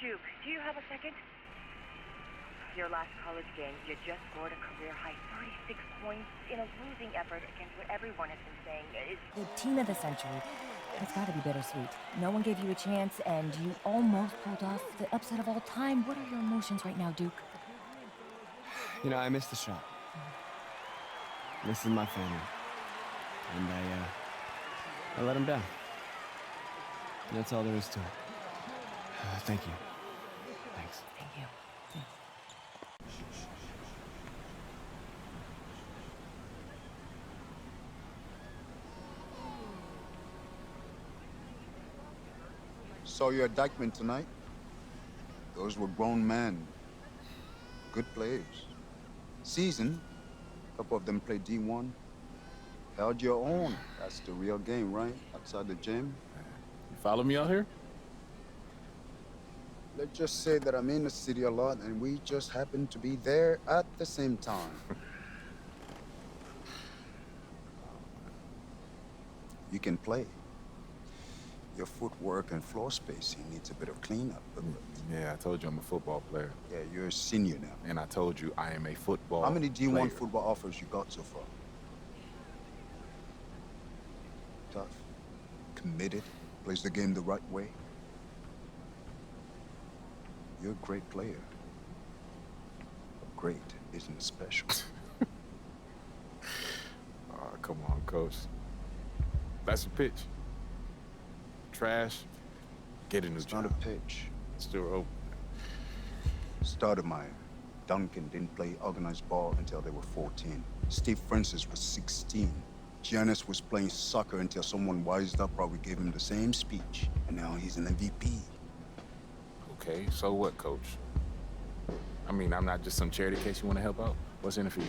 Duke, do you have a second? Your last college game, you just scored a career-high 36 points in a losing effort against what everyone has been saying is... The team of the century. It's gotta be bittersweet. No one gave you a chance, and you almost pulled off the upset of all time. What are your emotions right now, Duke? You know, I missed the shot. This is my family. And I let them down. That's all there is to it. Thank you. Thanks. Thank you. Saw you at Dykeman tonight. Those were grown men. Good players. Seasoned. A couple of them played D1. Held your own. That's the real game, right? Outside the gym. You follow me out here? Let's just say that I'm in the city a lot and we just happen to be there at the same time. You can play. Your footwork and floor spacing needs a bit of cleanup. But Yeah, I told you I'm a football player. yeah, you're a senior now. And I told you I am a football How many D1 player. football offers you got so far? Tough. Committed. Plays the game the right way. You're a great player. But great isn't special. Oh, come on, coach. That's a pitch. Trash. Get a new It's not job. a pitch. Still open. Stoudemire. Duncan didn't play organized ball until they were 14. Steve Francis was 16. Giannis was playing soccer until someone wised up, probably gave him the same speech. And now he's an MVP. Okay, so what, coach? I mean, I'm not just some charity case you want to help out. What's in it for you?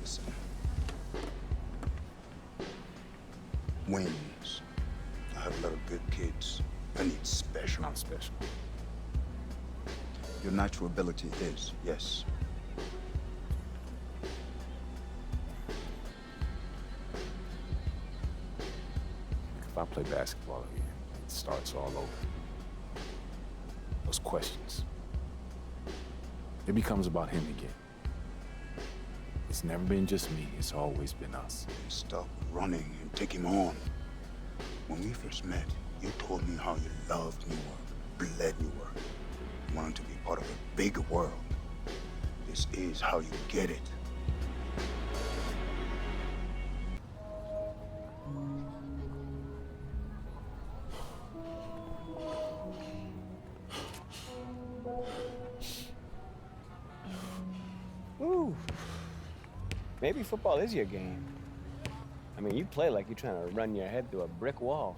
Listen. Wins. I have a lot of good kids. I need special. Not special. Your natural ability is, yes. If I play basketball again, it starts all over. Those questions. It becomes about him again. It's never been just me, it's always been us. Stop running and take him on. When we first met, you told me how you loved New York, bled New York. You wanted to be part of a bigger world. This is how you get it. Ooh. Maybe football is your game. I mean, you play like you're trying to run your head through a brick wall.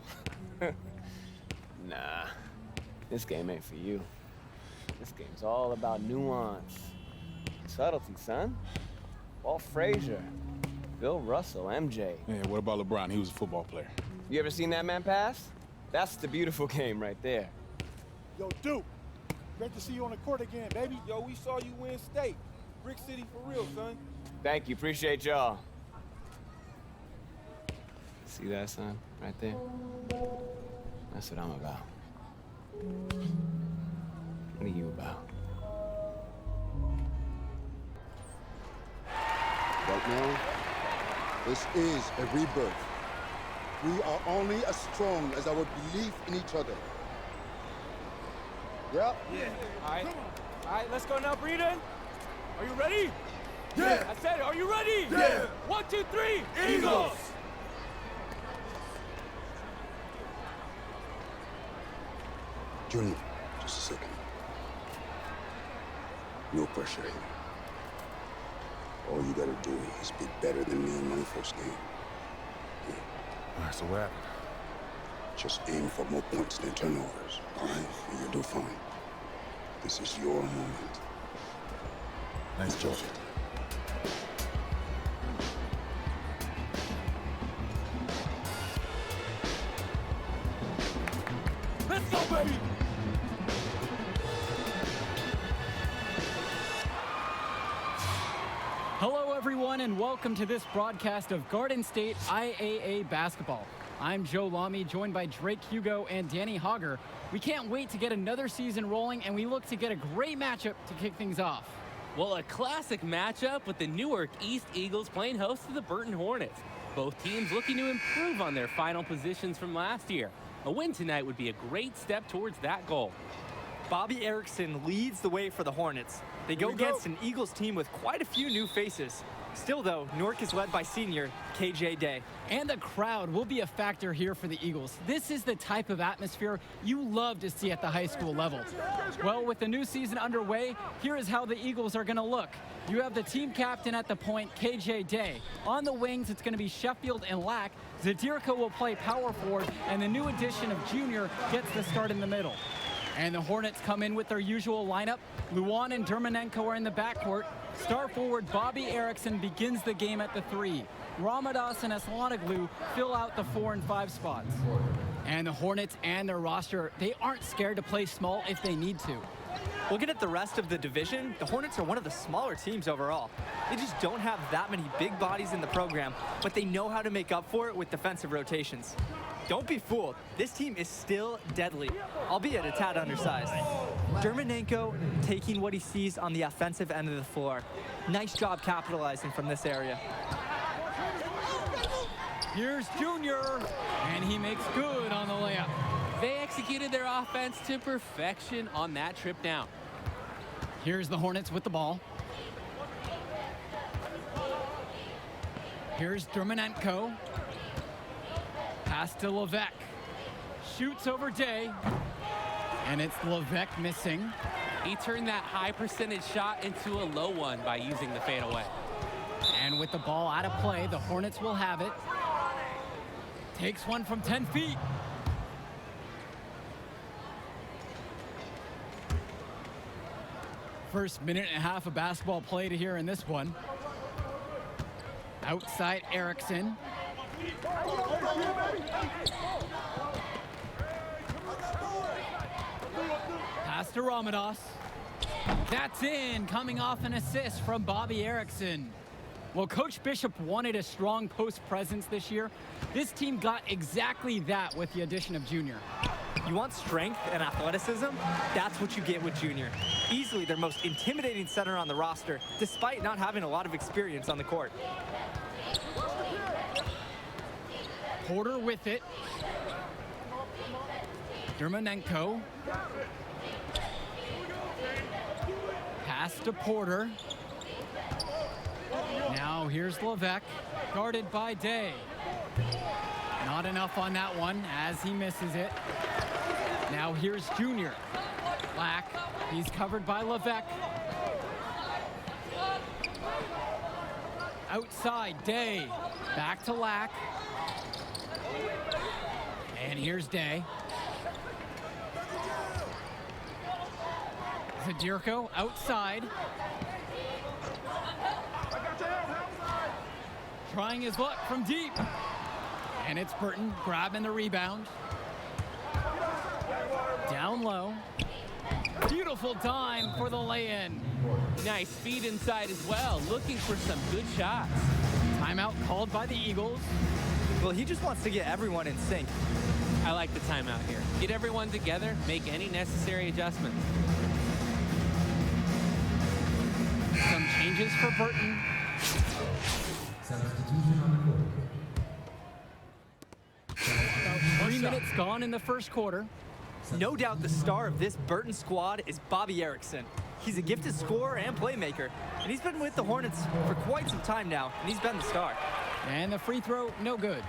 Nah, this game ain't for you. This game's all about nuance. Subtlety, son. Walt Frazier, Bill Russell, MJ. Yeah, what about LeBron? He was a football player. You ever seen that man pass? That's the beautiful game right there. Yo, Duke, great to see you on the court again, baby. Yo, we saw you win state. Brick City for real, son. Thank you, appreciate y'all. See that, son? Right there? That's what I'm about. What are you about? Right now, this is a rebirth. We are only as strong as our belief in each other. Yeah? Yeah. All right, let's go now, Breeden. Are you ready? Yeah. I said, are you ready? Yeah. 1, 2, 3. Eagles! Junior, just a second. No pressure here. All you gotta do is be better than me in my first game. Yeah. All right, so what happened? Just aim for more points than turnovers, all right? And you'll do fine. This is your moment. Nice job. Let's go, baby! Hello, everyone. everyone, and welcome to this broadcast of Garden State IAA basketball. I'm Joe Lamy, joined by Drake Hugo and Danny Hogger. We can't wait to get another season rolling, and we look to get a great matchup to kick things off. Well, a classic matchup with the Newark East Eagles playing host to the Burton Hornets. Both teams looking to improve on their final positions from last year. A win tonight would be a great step towards that goal. Bobby Erickson leads the way for the Hornets. They go against an Eagles team with quite a few new faces. Still, though, Newark is led by senior KJ Day. And the crowd will be a factor here for the Eagles. This is the type of atmosphere you love to see at the high school level. Well, with the new season underway, here is how the Eagles are going to look. You have the team captain at the point, KJ Day. On the wings, it's going to be Sheffield and Lack. Zadirka will play power forward, and the new addition of Junior gets the start in the middle. And the Hornets come in with their usual lineup. Luan and Dermanenko are in the backcourt. Star forward Bobby Erickson begins the game at the 3. Ramadas and Aslanoglu fill out the 4 and 5 spots. And the Hornets and their roster, they aren't scared to play small if they need to. Looking at the rest of the division, the Hornets are one of the smaller teams overall. They just don't have that many big bodies in the program, but they know how to make up for it with defensive rotations. Don't be fooled. This team is still deadly, albeit a tad undersized. Dermanenko taking what he sees on the offensive end of the floor. Nice job capitalizing from this area. Here's Junior, and he makes good on the layup. They executed their offense to perfection on that trip down. Here's the Hornets with the ball. Here's Dermanenko. Pass to Levesque. Shoots over Day. And it's Levesque missing. He turned that high percentage shot into a low one by using the fadeaway. And with the ball out of play, the Hornets will have it. Takes one from 10 feet. First minute and a half of basketball played here in this one. Outside Erickson. Pass to Ramadas. That's in, coming off an assist from Bobby Erickson. Well, Coach Bishop wanted a strong post presence this year. This team got exactly that with the addition of Junior. You want strength and athleticism? That's what you get with Junior. Easily their most intimidating center on the roster, despite not having a lot of experience on the court. Porter with it. Dermanenko. Pass to Porter. Now here's Levesque, guarded by Day. Not enough on that one as he misses it. Now here's Junior. Lack, he's covered by Levesque. Outside, Day. Back to Lack. And here's Day. Zadirko outside. Trying his luck from deep. And it's Burton grabbing the rebound. Down low. Beautiful dime for the lay-in. Nice feed inside as well, looking for some good shots. Timeout called by the Eagles. Well, he just wants to get everyone in sync. I like the timeout here. Get everyone together, make any necessary adjustments. Some changes for Burton. About 3 minutes gone in the first quarter. No doubt the star of this Burton squad is Bobby Erickson. He's a gifted scorer and playmaker, and he's been with the Hornets for quite some time now, and he's been the star. And the free throw, no good.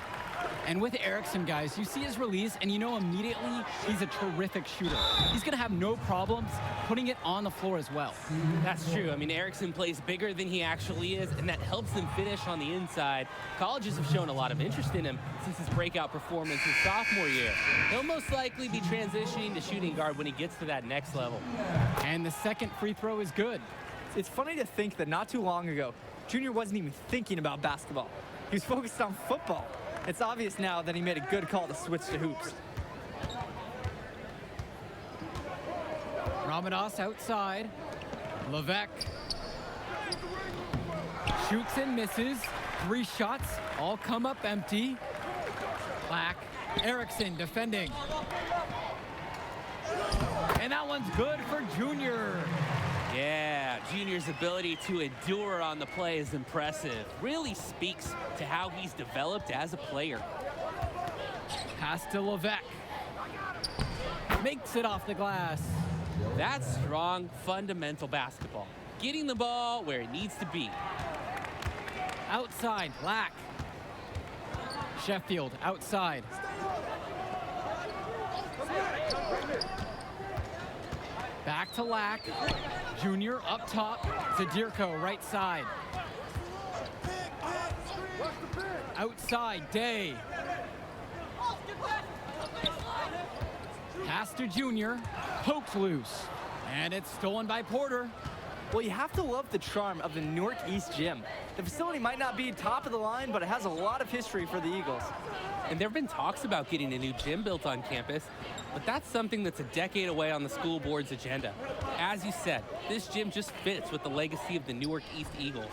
And with Erickson, guys, you see his release, and you know immediately he's a terrific shooter. He's going to have no problems putting it on the floor as well. That's true. I mean, Erickson plays bigger than he actually is, and that helps him finish on the inside. Colleges have shown a lot of interest in him since his breakout performance his sophomore year. He'll most likely be transitioning to shooting guard when he gets to that next level. And the second free throw is good. It's funny to think that not too long ago, Junior wasn't even thinking about basketball. He was focused on football. It's obvious now that he made a good call to switch to hoops. Ramadas outside. Levesque. Shoots and misses. 3 shots, all come up empty. Black, Erickson defending. And that one's good for Junior. Yeah, Junior's ability to endure on the play is impressive. Really speaks to how he's developed as a player. Pass to Levesque. Makes it off the glass. That's strong, fundamental basketball. Getting the ball where it needs to be. Outside, Black. Sheffield, outside. Back to Lack. Junior up top. Zadirko, right side. Outside, Day. Pass to Junior. Pokes loose. And it's stolen by Porter. Well, you have to love the charm of the Newark East Gym. The facility might not be top of the line, but it has a lot of history for the Eagles. And there have been talks about getting a new gym built on campus, but that's something that's a decade away on the school board's agenda. As you said, this gym just fits with the legacy of the Newark East Eagles.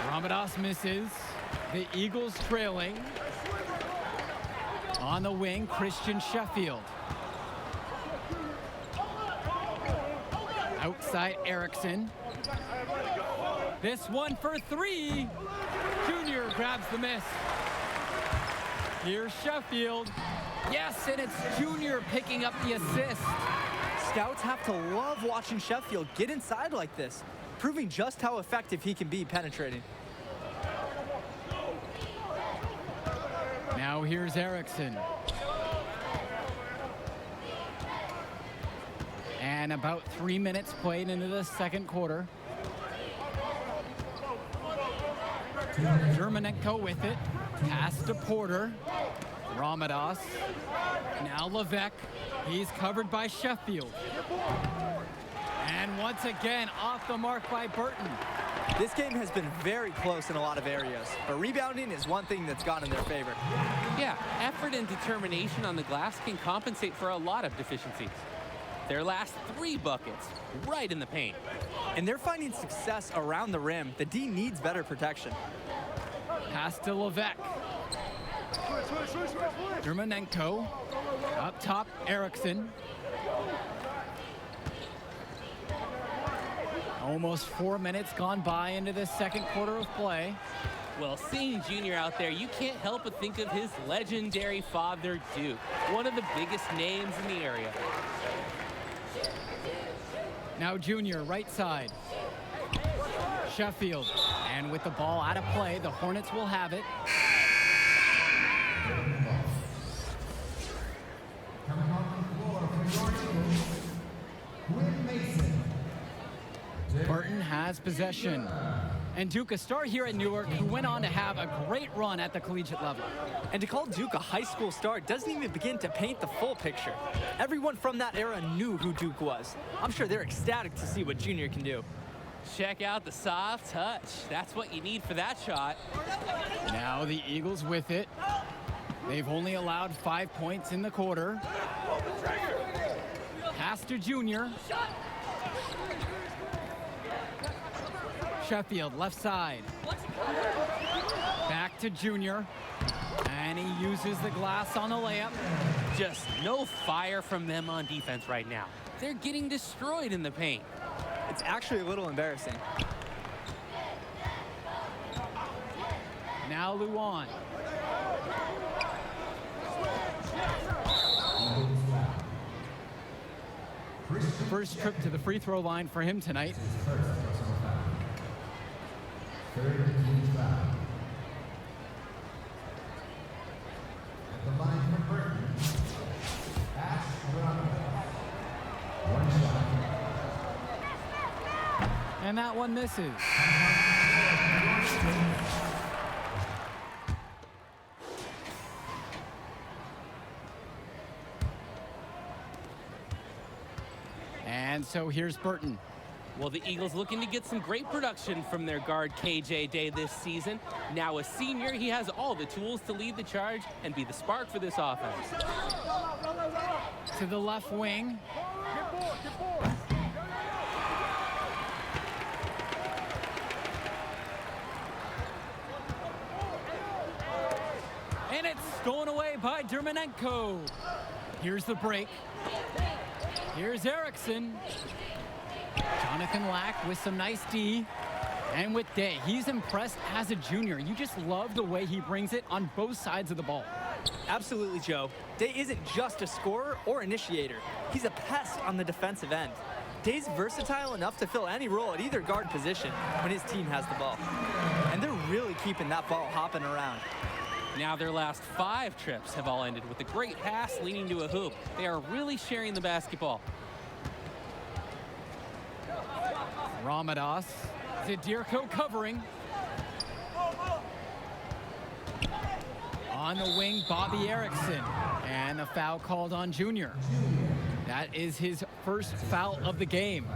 Ramadas misses. The Eagles trailing. On the wing, Christian Sheffield. Outside, Erickson. This one for 3. Junior grabs the miss. Here's Sheffield. Yes, and it's Junior picking up the assist. Scouts have to love watching Sheffield get inside like this, proving just how effective he can be penetrating. Now here's Erickson. And about 3 minutes played into the second quarter. Germanenko with it. Pass to Porter. Ramadas. Now Levesque. He's covered by Sheffield. And once again, off the mark by Burton. This game has been very close in a lot of areas, but rebounding is one thing that's gone in their favor. Yeah, effort and determination on the glass can compensate for a lot of deficiencies. Their last 3 buckets, right in the paint. And they're finding success around the rim. The D needs better protection. Pass to Levesque. Germanenko. Up top, Erickson. Almost 4 minutes gone by into the second quarter of play. Well, seeing Junior out there, you can't help but think of his legendary father, Duke, one of the biggest names in the area. Now Junior, right side. Sheffield. And with the ball out of play, the Hornets will have it. Burton has possession. And Duke, a star here at Newark, who went on to have a great run at the collegiate level. And to call Duke a high school star doesn't even begin to paint the full picture. Everyone from that era knew who Duke was. I'm sure they're ecstatic to see what Junior can do. Check out the soft touch. That's what you need for that shot. Now the Eagles with it. They've only allowed 5 points in the quarter. Pass to Junior. Sheffield, left side. Back to Junior. And he uses the glass on the layup. Just no fire from them on defense right now. They're getting destroyed in the paint. It's actually a little embarrassing. Now Luan. First trip to the free throw line for him tonight. And that one misses. And so here's Burton. Well, the Eagles looking to get some great production from their guard KJ Day this season. Now a senior, he has all the tools to lead the charge and be the spark for this offense. To the left wing. And it's stolen away by Dermonenko. Here's the break. Here's Erickson. Jonathan Lack with some nice D. And with Day, he's impressed as a junior. You just love the way he brings it on both sides of the ball. Absolutely, Joe. Day isn't just a scorer or initiator. He's a pest on the defensive end. Day's versatile enough to fill any role at either guard position when his team has the ball. And they're really keeping that ball hopping around. Now their last 5 trips have all ended with a great pass leading to a hoop. They are really sharing the basketball. Ramadas. Zadirko covering. On the wing, Bobby Erickson. And a foul called on Junior. That is his first foul of the game.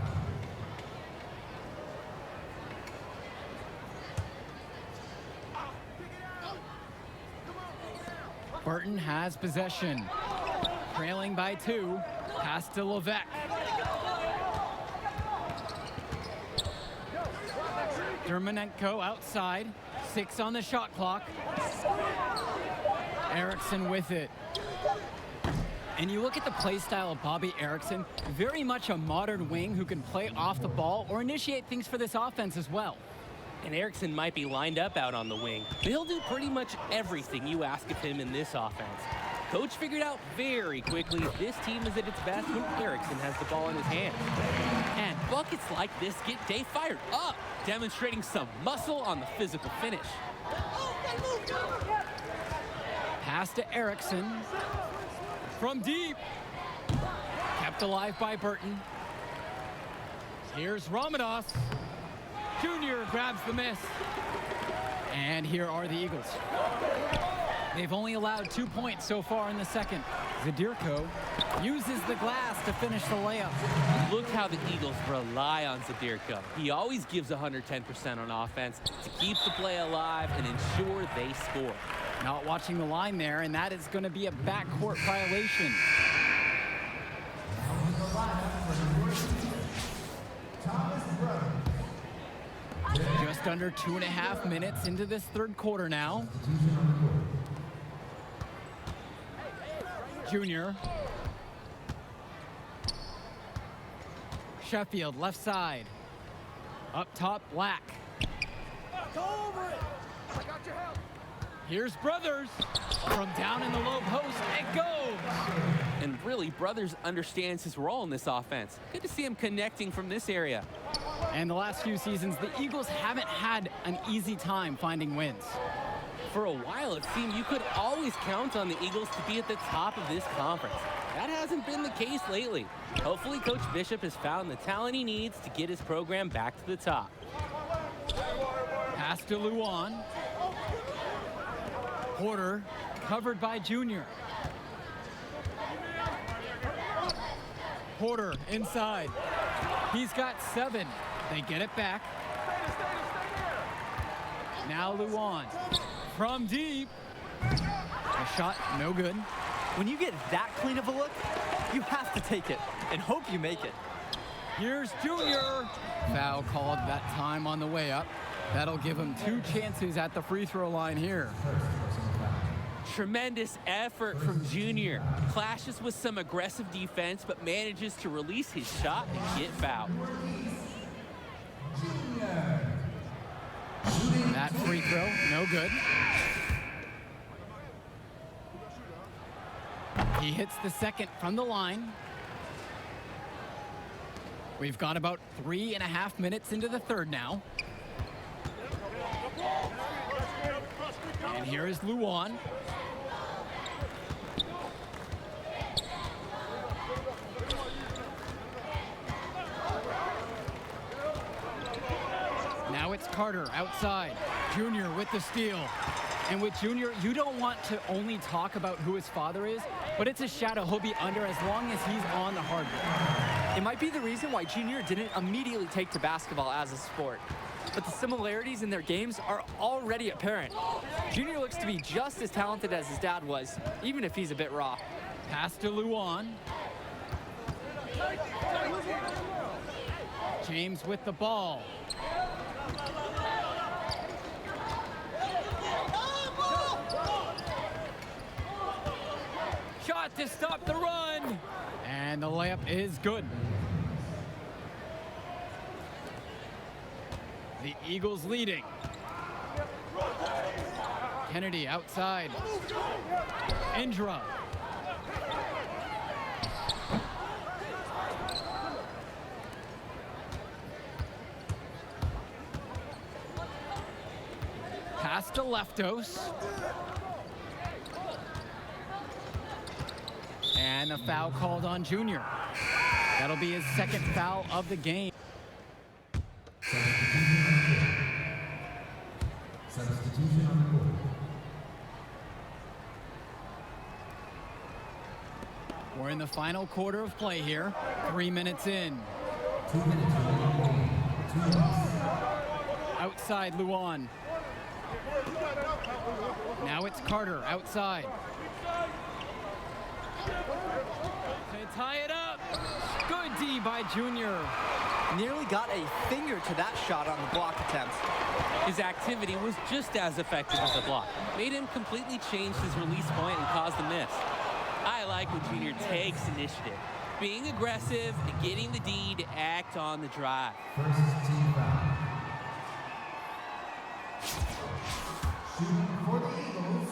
Burton has possession. Trailing by 2. Pass to Levesque. Dermonenko outside. 6 on the shot clock. Erickson with it. And you look at the play style of Bobby Erickson, very much a modern wing who can play off the ball or initiate things for this offense as well. And Erickson might be lined up out on the wing, but he'll do pretty much everything you ask of him in this offense. Coach figured out very quickly this team is at its best when Erickson has the ball in his hand. And buckets like this get Day fired up, demonstrating some muscle on the physical finish. Pass to Erickson. From deep. Kept alive by Burton. Here's Ramadas. Junior grabs the miss. And here are the Eagles. They've only allowed 2 points so far in the second. Zadirko uses the glass to finish the layup. Look how the Eagles rely on Zadirko. He always gives 110% on offense to keep the play alive and ensure they score. Not watching the line there, and that is going to be a backcourt violation. Just under 2.5 minutes into this third quarter now. Junior. Sheffield, left side. Up top, Black. Go over it. I got your help. Here's Brothers. From down in the low post, it goes. And really, Brothers understands his role in this offense. Good to see him connecting from this area. And the last few seasons, the Eagles haven't had an easy time finding wins. For a while, it seemed you could always count on the Eagles to be at the top of this conference. That hasn't been the case lately. Hopefully, Coach Bishop has found the talent he needs to get his program back to the top. Pass to Luan. Porter, covered by Junior. Porter inside. He's got 7. They get it back. Now Luan. From deep. A shot, no good. When you get that clean of a look, you have to take it and hope you make it. Here's Junior. Foul called that time on the way up. That'll give him 2 chances at the free throw line here. Tremendous effort from Junior. Clashes with some aggressive defense, but manages to release his shot and get fouled. That free throw, no good. He hits the second from the line. We've got about 3.5 minutes into the third now. And here is Luan. Now it's Carter outside. Junior with the steal. And with Junior, you don't want to only talk about who his father is, but it's a shadow he'll be under as long as he's on the hardwood. It might be the reason why Junior didn't immediately take to basketball as a sport. But the similarities in their games are already apparent. Junior looks to be just as talented as his dad was, even if he's a bit raw. Pass to Luan. James with the ball. shot to stop the run. And the layup is good. The Eagles leading. Kennedy outside. Indra. Pass to Leftos. And a foul called on Junior. That'll be his second foul of the game. Substitution on the court. We're in the final quarter of play here. 3 minutes in. 2 minutes remaining. 2 minutes. Outside Luan. Now it's Carter outside. To tie it up. Good D by Junior. Nearly got a finger to that shot on the block attempt. His activity was just as effective as the block. Made him completely change his release point and caused the miss. I like when Junior takes initiative, being aggressive and getting the D to act on the drive. First team foul. Shooting for the Eagles,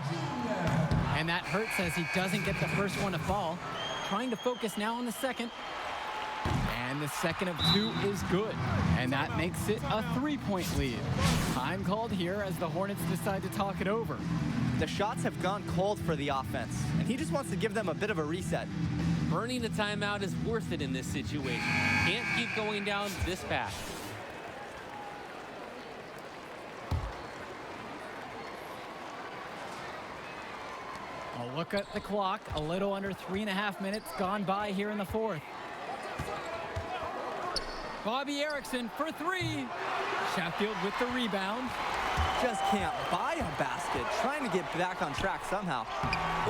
Junior. And that hurts as he doesn't get the first one to fall. Trying to focus now on the second. And the second of 2 is good. And that makes it a 3-point lead. Time called here as the Hornets decide to talk it over. The shots have gone cold for the offense, and he just wants to give them a bit of a reset. Burning a timeout is worth it in this situation. Can't keep going down this path. A look at the clock. A little under 3.5 minutes gone by here in the fourth. Bobby Erickson for 3. Sheffield with the rebound. Just can't buy a basket, trying to get back on track somehow.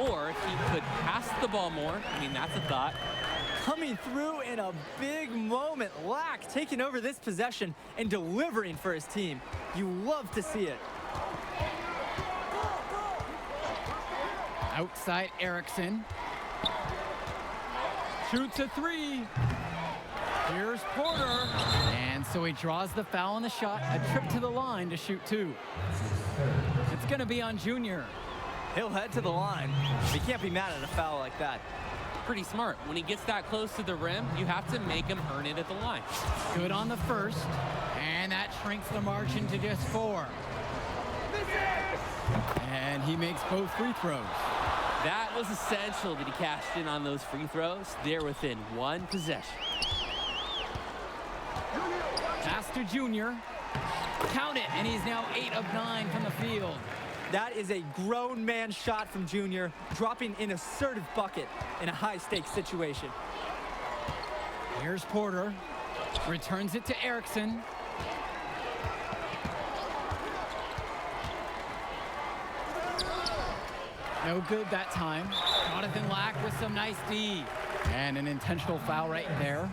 Or if he could pass the ball more. I mean, that's a thought. Coming through in a big moment. Lack taking over this possession and delivering for his team. You love to see it. Outside Erickson. Shoots a 3. Here's Porter. And so he draws the foul on the shot. A trip to the line to shoot 2. It's going to be on Junior. He'll head to the line. He can't be mad at a foul like that. Pretty smart. When he gets that close to the rim, you have to make him earn it at the line. Good on the first. And that shrinks the margin to just 4. And he makes both free throws. That was essential that he cashed in on those free throws. They're within 1 possession. Pass to Junior. Count it, and he's now 8 of 9 from the field. That is a grown man shot from Junior, dropping an assertive bucket in a high-stakes situation. Here's Porter. Returns it to Erickson. No good that time. Jonathan Lack with some nice D. And an intentional foul right there.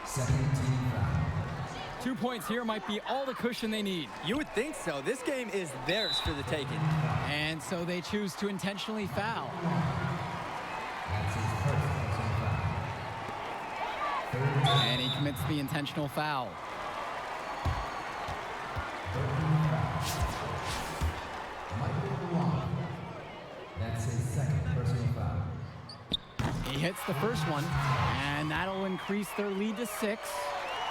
Second team foul. 2 points here might be all the cushion they need. You would think so. This game is theirs for the taking. And so they choose to intentionally foul. That's his first personal foul. And he commits the intentional foul. That's his second personal foul. He hits the first one, and that'll increase their lead to 6.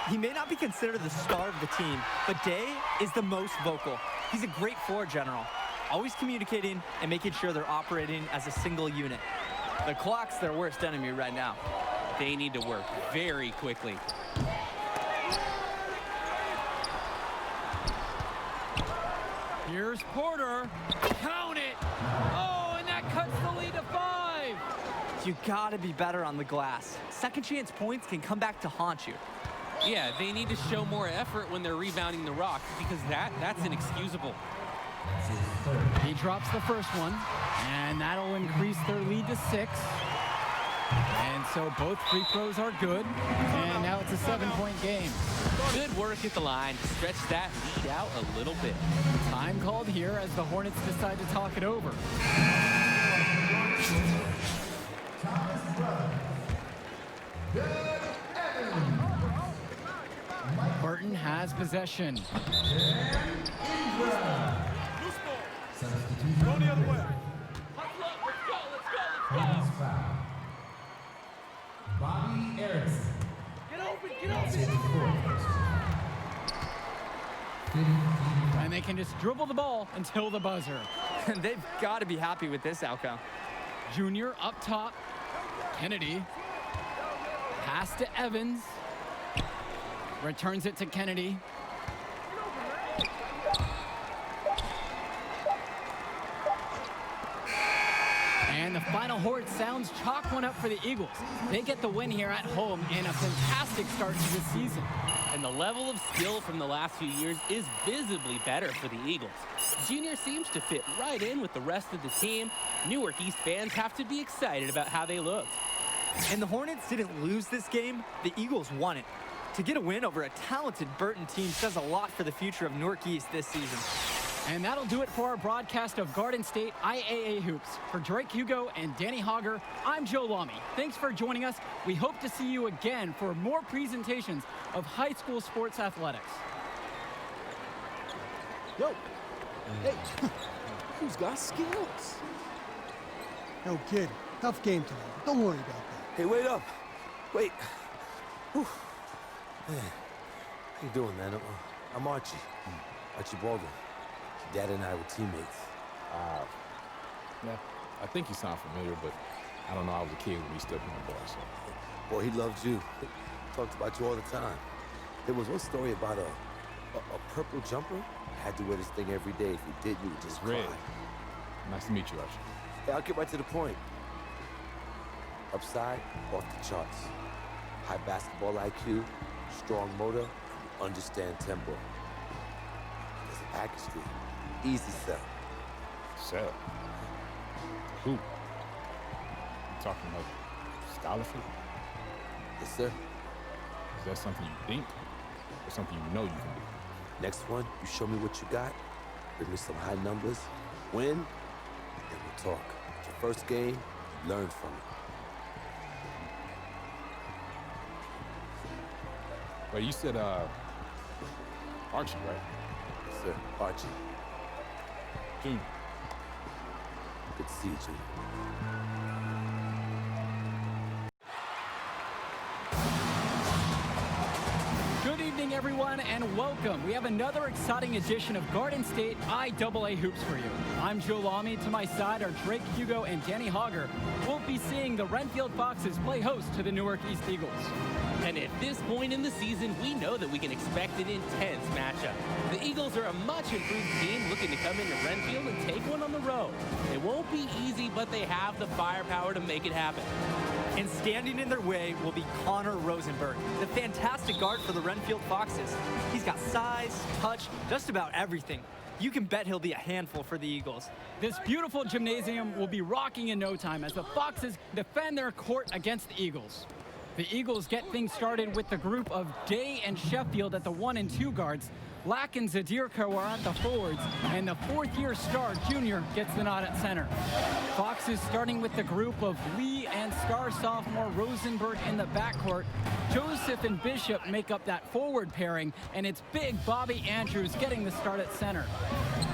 He may not be considered the star of the team, but Day is the most vocal. He's a great floor general, always communicating and making sure they're operating as a single unit. The clock's their worst enemy right now. They need to work very quickly. Here's Porter. Count it! Oh, and that cuts the lead to 5. You gotta be better on the glass. Second chance points can come back to haunt you. Yeah, they need to show more effort when they're rebounding the rock because that's inexcusable. That's his third. He drops the first one, and that'll increase their lead to 6. And so both free throws are good. And now it's a 7-point game. Good work at the line to stretch that lead out a little bit. Time called here as the Hornets decide to talk it over. Burton has possession. Go the other way. Hornets foul. Bobby Erickson. Get open. Take the court. And they can just dribble the ball until the buzzer. They've got to be happy with this outcome. Junior up top. Kennedy. Pass to Evans. Returns it to Kennedy. And the final horn sounds chalk one up for the Eagles. They get the win here at home and a fantastic start to the season. And the level of skill from the last few years is visibly better for the Eagles. Junior seems to fit right in with the rest of the team. Newark East fans have to be excited about how they looked. And the Hornets didn't lose this game, the Eagles won it. To get a win over a talented Burton team says a lot for the future of Newark East this season. And that'll do it for our broadcast of Garden State IAA Hoops. For Drake Hugo and Danny Hogger, I'm Joe Lamy. Thanks for joining us. We hope to see you again for more presentations of high school sports athletics. Yo, hey, who's got skills? Yo, kid, tough game today. Don't worry about that. Hey, wait up. Wait. Whew. Man, how you doing, man? I'm Archie. Archie Baldwin. Dad and I were teammates. Yeah, I think you sound familiar, but I don't know. I was a kid when we stepped in the bar, so. Boy, he loved you. Talked about you all the time. There was one story about a purple jumper. Had to wear this thing every day. If you didn't, you would just cry. Red. Nice to meet you, Archie. Hey, I'll get right to the point. Upside, off the charts. High basketball IQ, strong motor, understand tempo. There's a package deal. Easy sell. Sell? Who? You talking about scholarship? Yes, sir. Is that something you think or something you know you can do? Next one, you show me what you got, bring me some high numbers, win, and we'll talk. Your first game, you learn from it. Wait, you said, Archie, right? Yes, sir. Archie. Junior. Good to see you, Junior. Good evening, everyone, and welcome. We have another exciting edition of Garden State IAA Hoops for you. I'm Joe Lamy. To my side are Drake Hugo and Danny Hogger. We'll be seeing the Renfield Foxes play host to the Newark East Eagles. And at this point in the season, we know that we can expect an intense matchup. The Eagles are a much improved team looking to come into Renfield and take one on the road. It won't be easy, but they have the firepower to make it happen. And standing in their way will be Connor Rosenberg, the fantastic guard for the Renfield Foxes. He's got size, touch, just about everything. You can bet he'll be a handful for the Eagles. This beautiful gymnasium will be rocking in no time as the Foxes defend their court against the Eagles. The Eagles get things started with the group of Day and Sheffield at the 1 and 2 guards. Lack and Zadirka are at the forwards, and the fourth-year star, Junior, gets the nod at center. Foxes starting with the group of Lee and star sophomore Rosenberg in the backcourt. Joseph and Bishop make up that forward pairing, and it's big Bobby Andrews getting the start at center.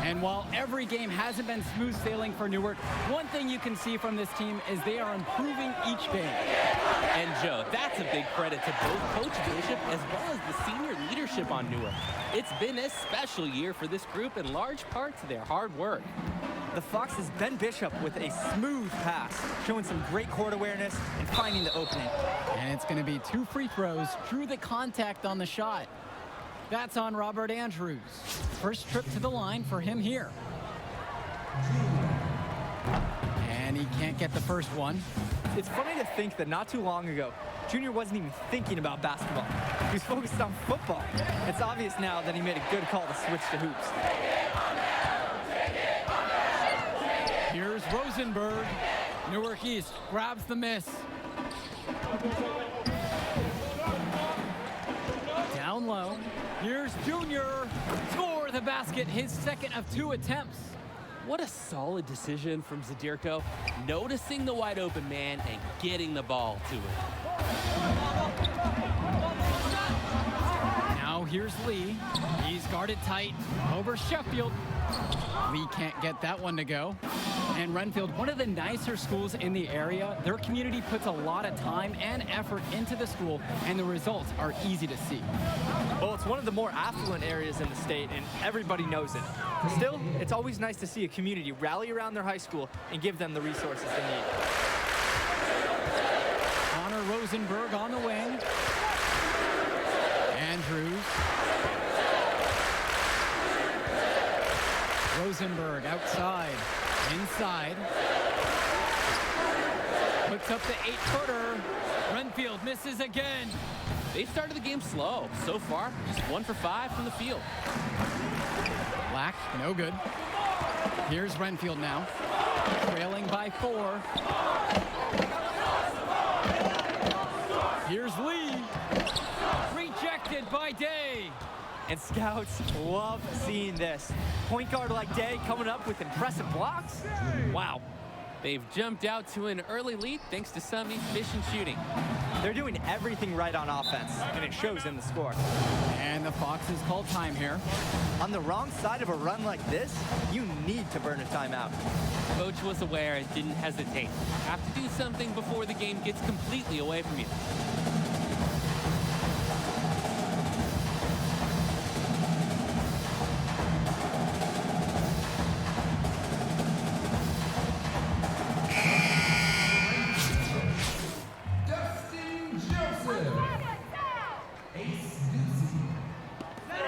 And while every game hasn't been smooth sailing for Newark, one thing you can see from this team is they are improving each game. And Joe, that's a big credit to both Coach Bishop as well as the senior leadership on Newark. It's been a special year for this group in large part to their hard work. The Foxes' Ben Bishop with a smooth pass, showing some great court awareness and finding the opening. And it's going to be 2 free throws, drew the contact on the shot. That's on Robert Andrews. First trip to the line for him here. And he can't get the first one. It's funny to think that not too long ago, Junior wasn't even thinking about basketball. He was focused on football. It's obvious now that he made a good call to switch to hoops. Here's Rosenberg. Newark East grabs the miss. Down low. Here's Junior. Score the basket, his second of 2 attempts. What a solid decision from Zadirko, noticing the wide open man and getting the ball to him. Now here's Lee. He's guarded tight over Sheffield. Lee can't get that one to go. And Renfield, one of the nicer schools in the area, their community puts a lot of time and effort into the school, and the results are easy to see. Well, it's one of the more affluent areas in the state, and everybody knows it. Still, it's always nice to see a community rally around their high school and give them the resources they need. Connor Rosenberg on the wing. Andrews. Rosenberg outside. Inside. Puts up the 8-footer. Renfield misses again. They've started the game slow. So far, just 1 for 5 from the field. Black, no good. Here's Renfield now. Trailing by 4. Here's Lee. Rejected by Day. And scouts love seeing this. Point guard like Day coming up with impressive blocks. Wow. They've jumped out to an early lead thanks to some efficient shooting. They're doing everything right on offense, and it shows in the score. And the Foxes call time here. On the wrong side of a run like this, you need to burn a timeout. Coach was aware and didn't hesitate. Have to do something before the game gets completely away from you.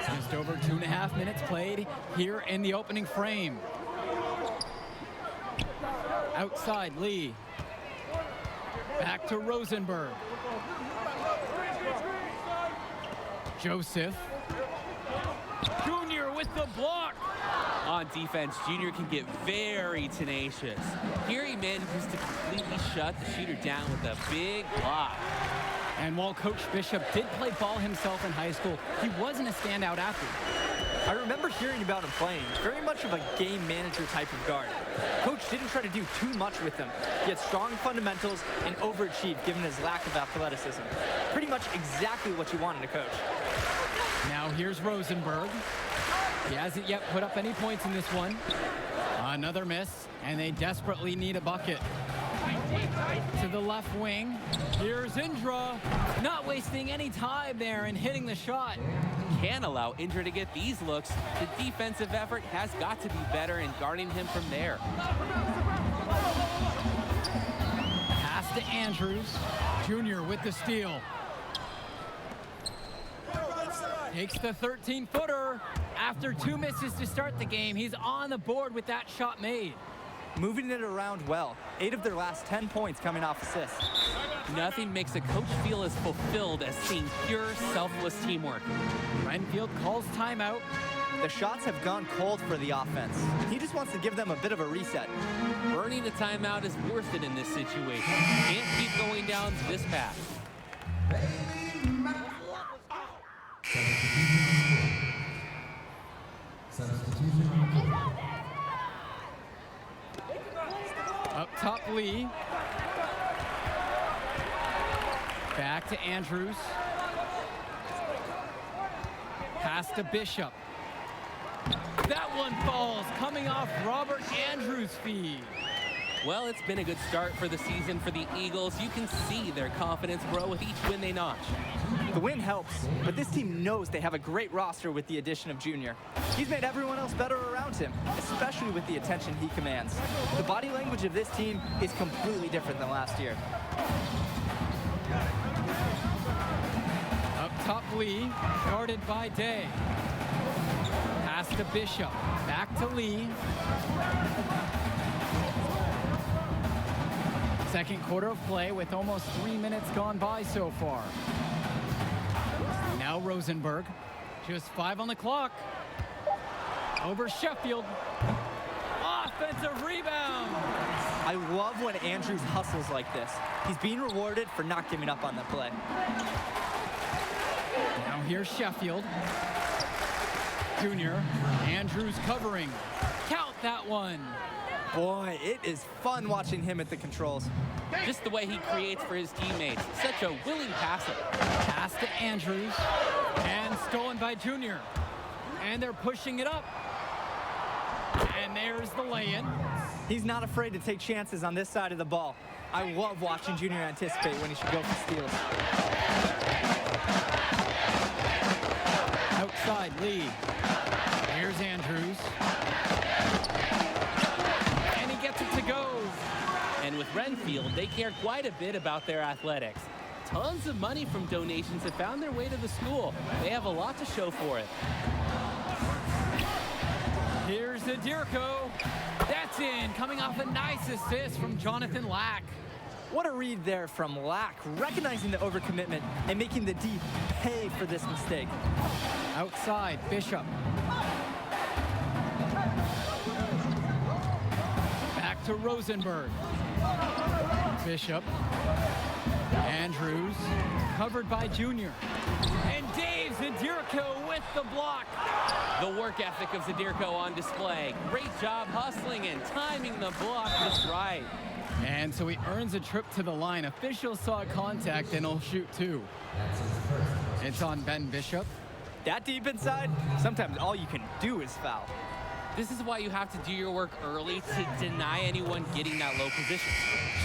Just over 2.5 minutes played here in the opening frame. Outside, Lee. Back to Rosenberg. Joseph. Junior with the block. On defense, Junior can get very tenacious. Here he manages to completely shut the shooter down with a big block. And while Coach Bishop did play ball himself in high school, he wasn't a standout athlete. I remember hearing about him playing. Very much of a game manager type of guard. Coach didn't try to do too much with him. He had strong fundamentals and overachieved given his lack of athleticism. Pretty much exactly what you wanted to coach. Now here's Rosenberg. He hasn't yet put up any points in this one. Another miss, and they desperately need a bucket. To the left wing. Here's Indra. Not wasting any time there and hitting the shot. Can't allow Indra to get these looks. The defensive effort has got to be better in guarding him from there. Pass to Andrews. Junior with the steal. Takes the 13-footer. After 2 misses to start the game, he's on the board with that shot made. Moving it around well. 8 of their last 10 points coming off assists. Nothing makes a coach feel as fulfilled as seeing pure, selfless teamwork. Renfield calls timeout. The shots have gone cold for the offense. He just wants to give them a bit of a reset. Burning a timeout is worth it in this situation. Can't keep going down this path. Up top, Lee. Back to Andrews. Pass to Bishop. That one falls, coming off Robert Andrews' feed. Well, it's been a good start for the season for the Eagles. You can see their confidence grow with each win they notch. The win helps, but this team knows they have a great roster with the addition of Junior. He's made everyone else better around him, especially with the attention he commands. The body language of this team is completely different than last year. Up top, Lee, guarded by Day. Pass to Bishop, back to Lee. Second quarter of play with almost 3 minutes gone by so far. Now Rosenberg, just 5 on the clock. Over Sheffield. Offensive rebound. I love when Andrews hustles like this. He's being rewarded for not giving up on the play. Now here's Sheffield. Junior, Andrews covering. Count that one. Boy, it is fun watching him at the controls. Just the way he creates for his teammates. Such a willing passer. Pass to Andrews. And stolen by Junior. And they're pushing it up. And there's the lay-in. He's not afraid to take chances on this side of the ball. I love watching Junior anticipate when he should go for steals. Outside, Lee. Here's Andrews. And he gets it to go. And with Renfield, they care quite a bit about their athletics. Tons of money from donations have found their way to the school. They have a lot to show for it. Here's Zadirko. That's in, coming off a nice assist from Jonathan Lack. What a read there from Lack, recognizing the overcommitment and making the D pay for this mistake. Outside, Bishop. Back to Rosenberg. Bishop. Andrews, covered by Junior. And Dave Zadirko with the block. The work ethic of Zadirko on display. Great job hustling and timing the block just right. And so he earns a trip to the line. Officials saw contact and he'll shoot two. It's on Ben Bishop. That deep inside, sometimes all you can do is foul. This is why you have to do your work early to deny anyone getting that low position.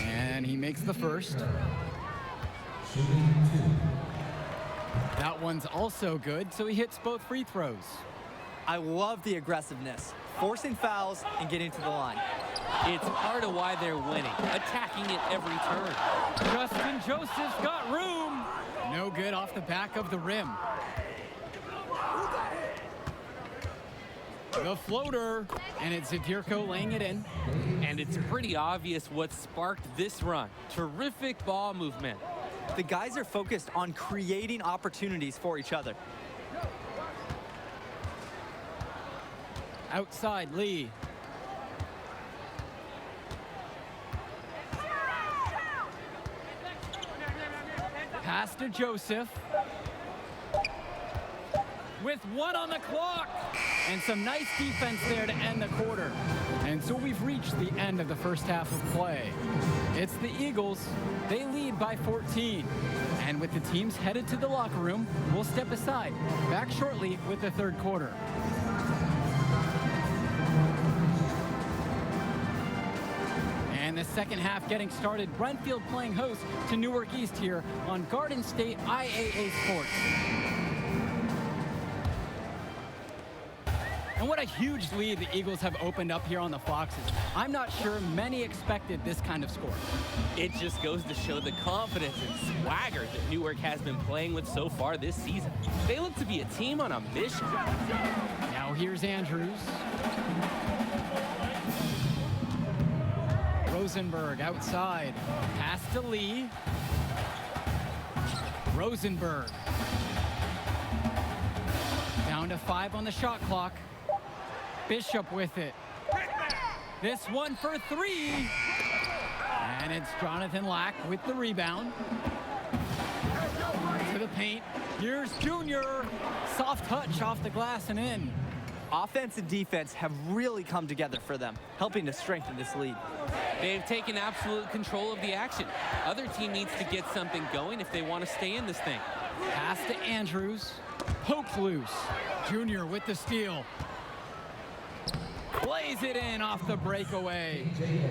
And he makes the first. That one's also good, so he hits both free throws. I love the aggressiveness, forcing fouls and getting to the line. It's part of why they're winning, attacking it every turn. Justin Joseph's got room. No good off the back of the rim. The floater, and it's Zadirko laying it in. And it's pretty obvious what sparked this run. Terrific ball movement. The guys are focused on creating opportunities for each other. Outside, Lee. Pass to Joseph. With one on the clock. And some nice defense there to end the quarter. And so we've reached the end of the first half of play. It's the Eagles. They lead by 14. And with the teams headed to the locker room, we'll step aside. Back shortly with the third quarter. And the second half getting started. Brentfield playing host to Newark East here on Garden State IAA Sports. And what a huge lead the Eagles have opened up here on the Foxes. I'm not sure many expected this kind of score. It just goes to show the confidence and swagger that Newark has been playing with so far this season. They look to be a team on a mission. Now here's Andrews. Rosenberg outside. Pass to Lee. Rosenberg. Down to 5 on the shot clock. Bishop with it. This one for 3. And it's Jonathan Lack with the rebound. To the paint. Here's Junior. Soft touch off the glass and in. Offense and defense have really come together for them, helping to strengthen this lead. They've taken absolute control of the action. Other team needs to get something going if they want to stay in this thing. Pass to Andrews. Pokes loose. Junior with the steal. Plays it in off the breakaway.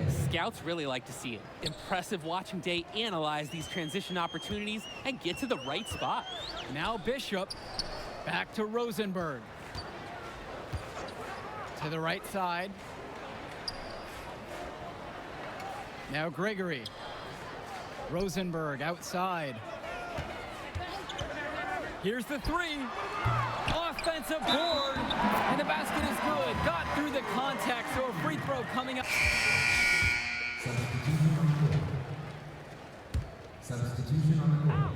Scouts really like to see it. Impressive watching Day analyze these transition opportunities and get to the right spot. Now Bishop. Back to Rosenberg. To the right side. Now Gregory. Rosenberg outside. Here's the 3. Offensive board. And the basket is good. Got through the contact, so a free throw coming up. Substitution on the court.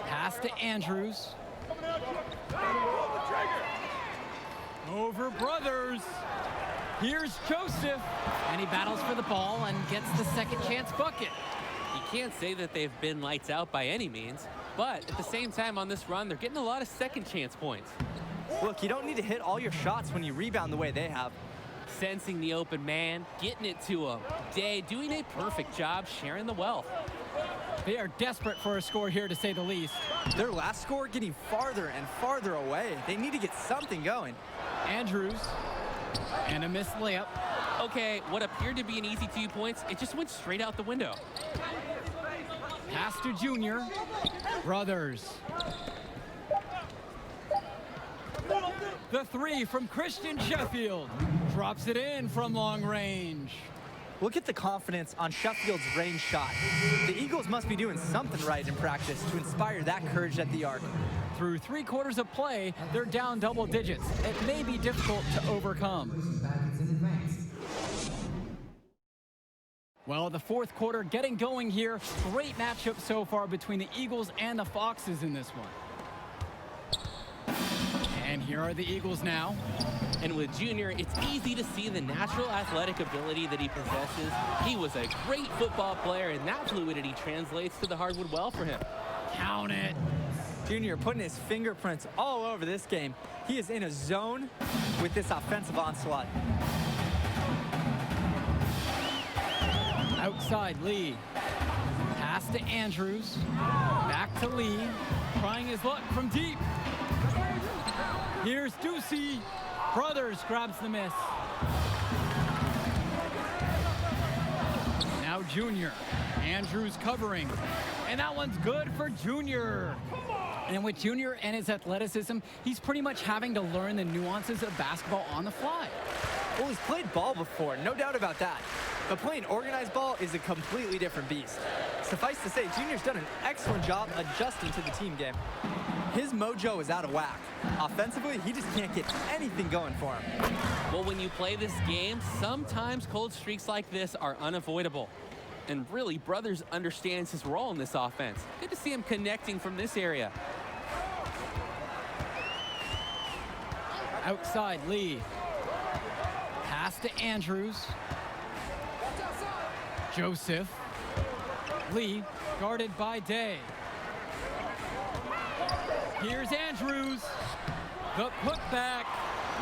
Pass to Andrews. Over Brothers. Here's Joseph, and he battles for the ball and gets the second chance bucket. You can't say that they've been lights out by any means, but at the same time on this run, they're getting a lot of second chance points. Look, you don't need to hit all your shots when you rebound the way they have. Sensing the open man, getting it to him. Day doing a perfect job sharing the wealth. They are desperate for a score here, to say the least. Their last score getting farther and farther away. They need to get something going. Andrews, and a missed layup. Okay, what appeared to be an easy 2 points, it just went straight out the window. Pass to Junior. Brothers. The three from Christian Sheffield. Drops it in from long range. Look at the confidence on Sheffield's range shot. The Eagles must be doing something right in practice to inspire that courage at the arc. Through 3 quarters of play, they're down double digits. It may be difficult to overcome. Well, the fourth quarter getting going here. Great matchup so far between the Eagles and the Foxes in this one. And here are the Eagles now. And with Junior, it's easy to see the natural athletic ability that he possesses. He was a great football player, and that fluidity translates to the hardwood well for him. Count it. Junior putting his fingerprints all over this game. He is in a zone with this offensive onslaught. Outside Lee. Pass to Andrews. Back to Lee. Trying his luck from deep. Here's Ducey. Brothers grabs the miss. Now Junior. Andrews covering. And that one's good for Junior. And with Junior and his athleticism, he's pretty much having to learn the nuances of basketball on the fly. Well, he's played ball before, no doubt about that. But playing organized ball is a completely different beast. Suffice to say, Junior's done an excellent job adjusting to the team game. His mojo is out of whack. Offensively, he just can't get anything going for him. Well, when you play this game, sometimes cold streaks like this are unavoidable. And really, Brothers understands his role in this offense. Good to see him connecting from this area. Outside Lee. Pass to Andrews. Joseph. Lee guarded by Day. Here's Andrews. The putback.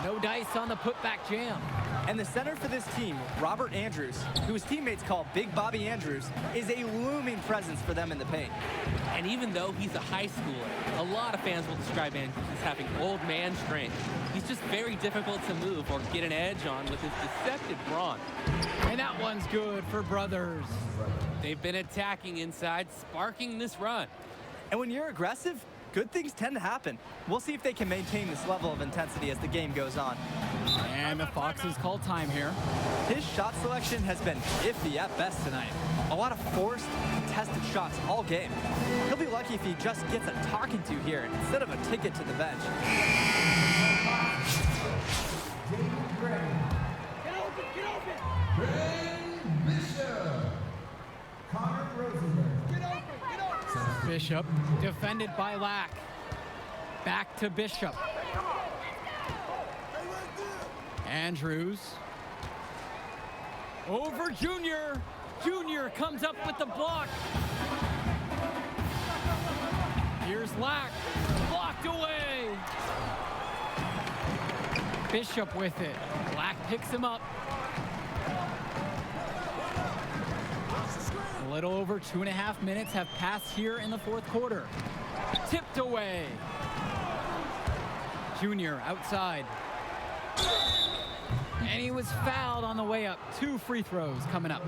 No dice on the putback jam. And the center for this team, Robert Andrews, who his teammates call Big Bobby Andrews, is a looming presence for them in the paint. And even though he's a high schooler, a lot of fans will describe Andrews as having old man strength. He's just very difficult to move or get an edge on with his deceptive brawn. And that one's good for Brothers. They've been attacking inside, sparking this run. And when you're aggressive, good things tend to happen. We'll see if they can maintain this level of intensity as the game goes on. And the Foxes call time here. His shot selection has been iffy at best tonight. A lot of forced, contested shots all game. He'll be lucky if he just gets a talking to here instead of a ticket to the bench. Bishop, defended by Lack. Back to Bishop. Andrews. Over Junior. Junior comes up with the block. Here's Lack. Blocked away. Bishop with it. Lack picks him up. A little over 2.5 minutes have passed here in the fourth quarter. Tipped away. Junior outside. And he was fouled on the way up. 2 free throws coming up.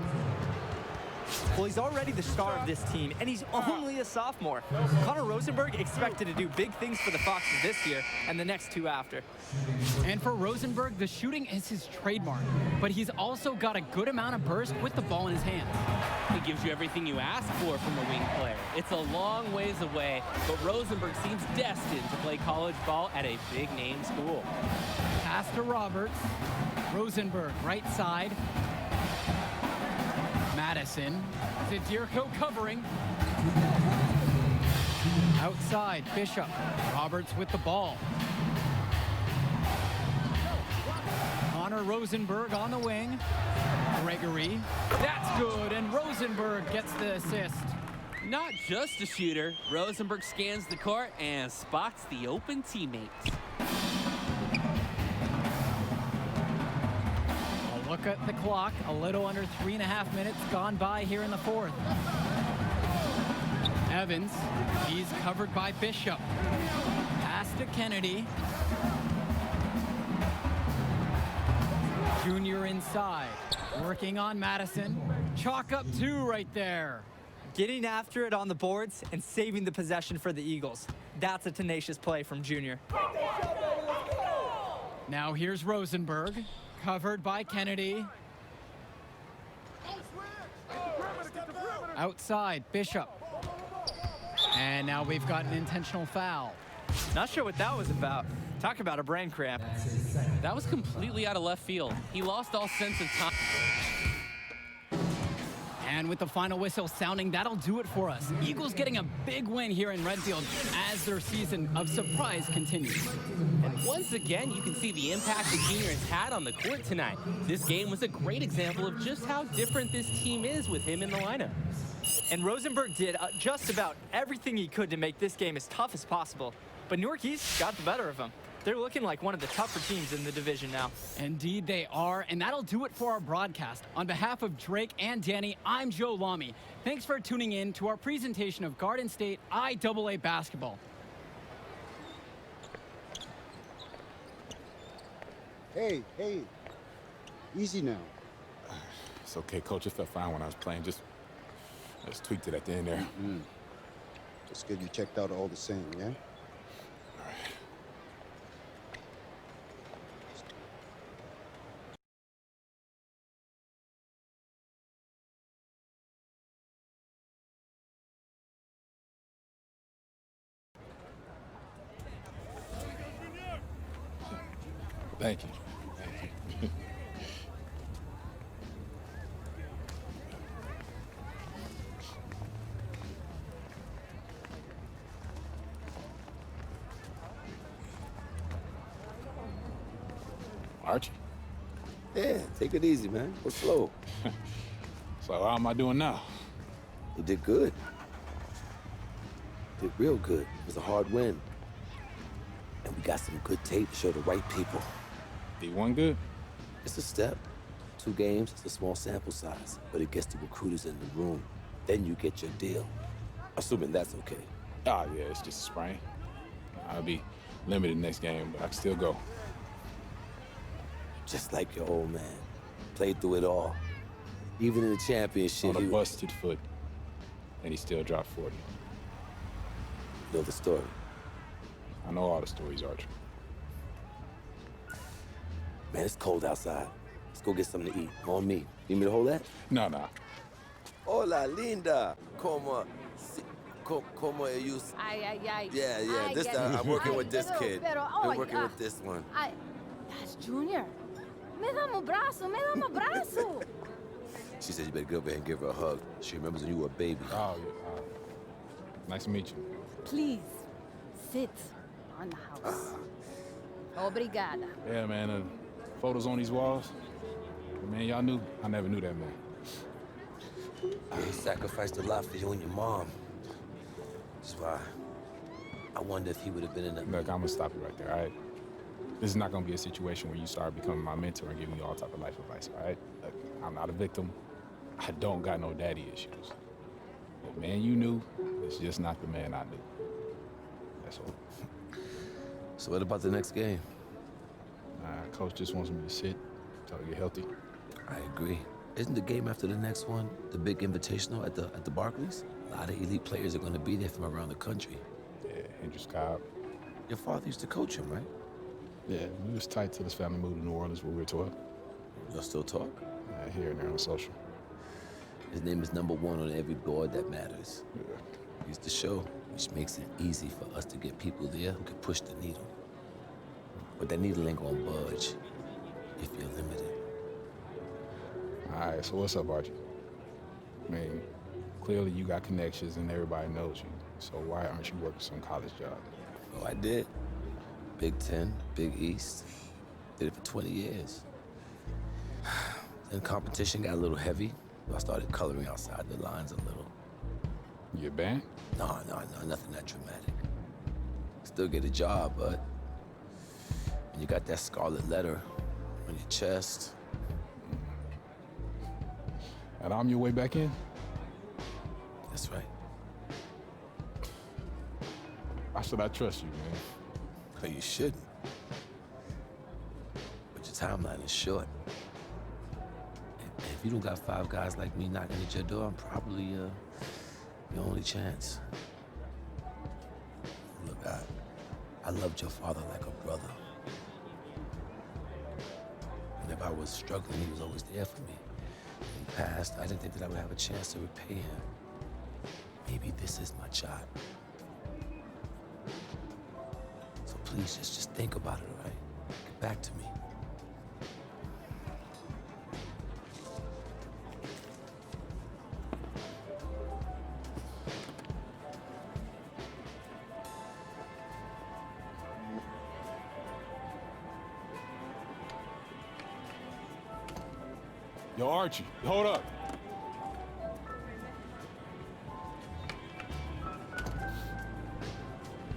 Well, he's already the star of this team, and he's only a sophomore. Connor Rosenberg expected to do big things for the Foxes this year and the next 2 after. And for Rosenberg, the shooting is his trademark, but he's also got a good amount of burst with the ball in his hands. He gives you everything you ask for from a wing player. It's a long ways away, but Rosenberg seems destined to play college ball at a big-name school. Pass to Roberts. Rosenberg, right side. Madison. Zadirko covering. Outside, Bishop. Roberts with the ball. Connor Rosenberg on the wing. Gregory, that's good, and Rosenberg gets the assist. Not just a shooter, Rosenberg scans the court and spots the open teammates. A look at the clock, a little under 3.5 minutes gone by here in the fourth. Evans, he's covered by Bishop. Pass to Kennedy. Junior inside, working on Madison. Chalk up 2 right there. Getting after it on the boards and saving the possession for the Eagles. That's a tenacious play from Junior. Now here's Rosenberg, covered by Kennedy. Outside, Bishop. And now we've got an intentional foul. Not sure what that was about. Talk about a brain cramp. That was completely out of left field. He lost all sense of time. And with the final whistle sounding, that'll do it for us. Eagles getting a big win here in Redfield as their season of surprise continues. And once again, you can see the impact the Junior has had on the court tonight. This game was a great example of just how different this team is with him in the lineup. And Rosenberg did just about everything he could to make this game as tough as possible. But Newark East got the better of him. They're looking like one of the tougher teams in the division now. Indeed they are, and that'll do it for our broadcast. On behalf of Drake and Danny, I'm Joe Lamy. Thanks for tuning in to our presentation of Garden State IAA basketball. Hey, easy now. It's okay, Coach. It felt fine when I was playing. Just tweaked it at the end there. Just get you checked out all the same, yeah? Thank you. Archie? Yeah, take it easy, man. Go slow. So how am I doing now? You did good. Did real good. It was a hard win. And we got some good tape to show the right people. D1 good? It's a step. 2 games, it's a small sample size, but it gets the recruiters in the room. Then you get your deal. Assuming that's okay. Ah, yeah, it's just a sprain. I'll be limited next game, but I can still go. Just like your old man. Played through it all. Even in the championship, on a busted foot, and he still dropped 40. You know the story? I know all the stories, Archer. Man, it's cold outside. Let's go get something to eat. On me. You need me to hold that? No. Hola, linda. Como you... Ay. Yeah. This I'm working with this kid. I'm working with this one. That's Junior. Me dá um abraço. She said you better go over and give her a hug. She remembers when you were a baby. Oh, yeah. Nice to meet you. Please, sit on the house. Obrigada. Yeah, man, photos on these walls. Man, y'all knew, I never knew that man. He sacrificed a lot for you and your mom. That's why I wonder if he would have been in the... Look, I'm gonna stop you right there, all right? This is not gonna be a situation where you start becoming my mentor and giving me all type of life advice, all right? Look, I'm not a victim. I don't got no daddy issues. The man you knew is just not the man I knew. That's all. So what about the next game? Coach just wants me to sit until I get healthy. I agree. Isn't the game after the next one the big invitational at the Barclays? A lot of elite players are going to be there from around the country. Yeah, Hendrix Cobb. Your father used to coach him, right? Yeah, we was tight till his family moved to New Orleans when we were 12. Y'all still talk? Here and there on social. His name is #1 on every board that matters. Yeah. He's the show, which makes it easy for us to get people there who can push the needle. But that needle ain't gonna budge if you're limited. All right, so what's up, Archie? I mean, clearly you got connections and everybody knows you. So why aren't you working some college job? Oh, I did. Big Ten, Big East. Did it for 20 years. Then competition got a little heavy. So I started coloring outside the lines a little. You a band? No, nothing that dramatic. Still get a job, but when you got that scarlet letter on your chest. And I'm your way back in? That's right. Why should I trust you, man? Oh, you shouldn't. But your timeline is short. And if you don't got 5 guys like me knocking at your door, I'm probably your only chance. Look, I loved your father like a brother. And if I was struggling, he was always there for me. In the past, I didn't think that I would have a chance to repay him. Maybe this is my shot. So please, just think about it, all right? Get back to me. Yo, Archie, hold up.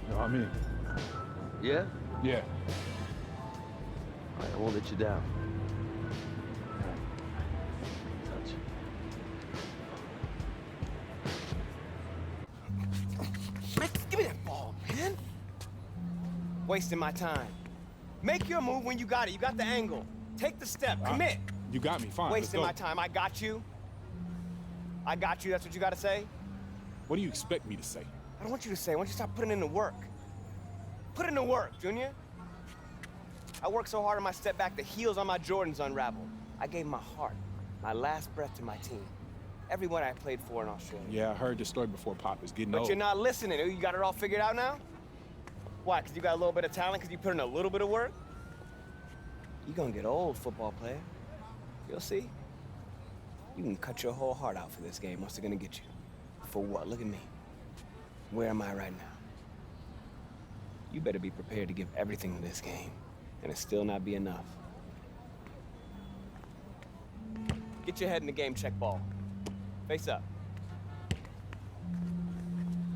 Yo, I'm in. Yeah? Yeah. All right, I won't let you down. Touch. Man, give me that ball, man. Wasting my time. Make your move when you got it. You got the angle. Take the step. Commit. You got me, fine. Wasting my time. I got you. I got you. That's what you got to say? What do you expect me to say? I don't want you to say. I want you to stop putting in the work. Put in the work, Junior. I worked so hard on my step back, the heels on my Jordans unraveled. I gave my heart, my last breath to my team. Everyone I played for in Australia. Yeah, I heard the story before, Pop. It's getting old. But you're not listening. You got it all figured out now? Why, because you got a little bit of talent, because you put in a little bit of work? You're gonna get old, football player. You'll see. You can cut your whole heart out for this game. What's it gonna get you? For what? Look at me. Where am I right now? You better be prepared to give everything to this game, and it still not be enough. Get your head in the game, check ball. Face up.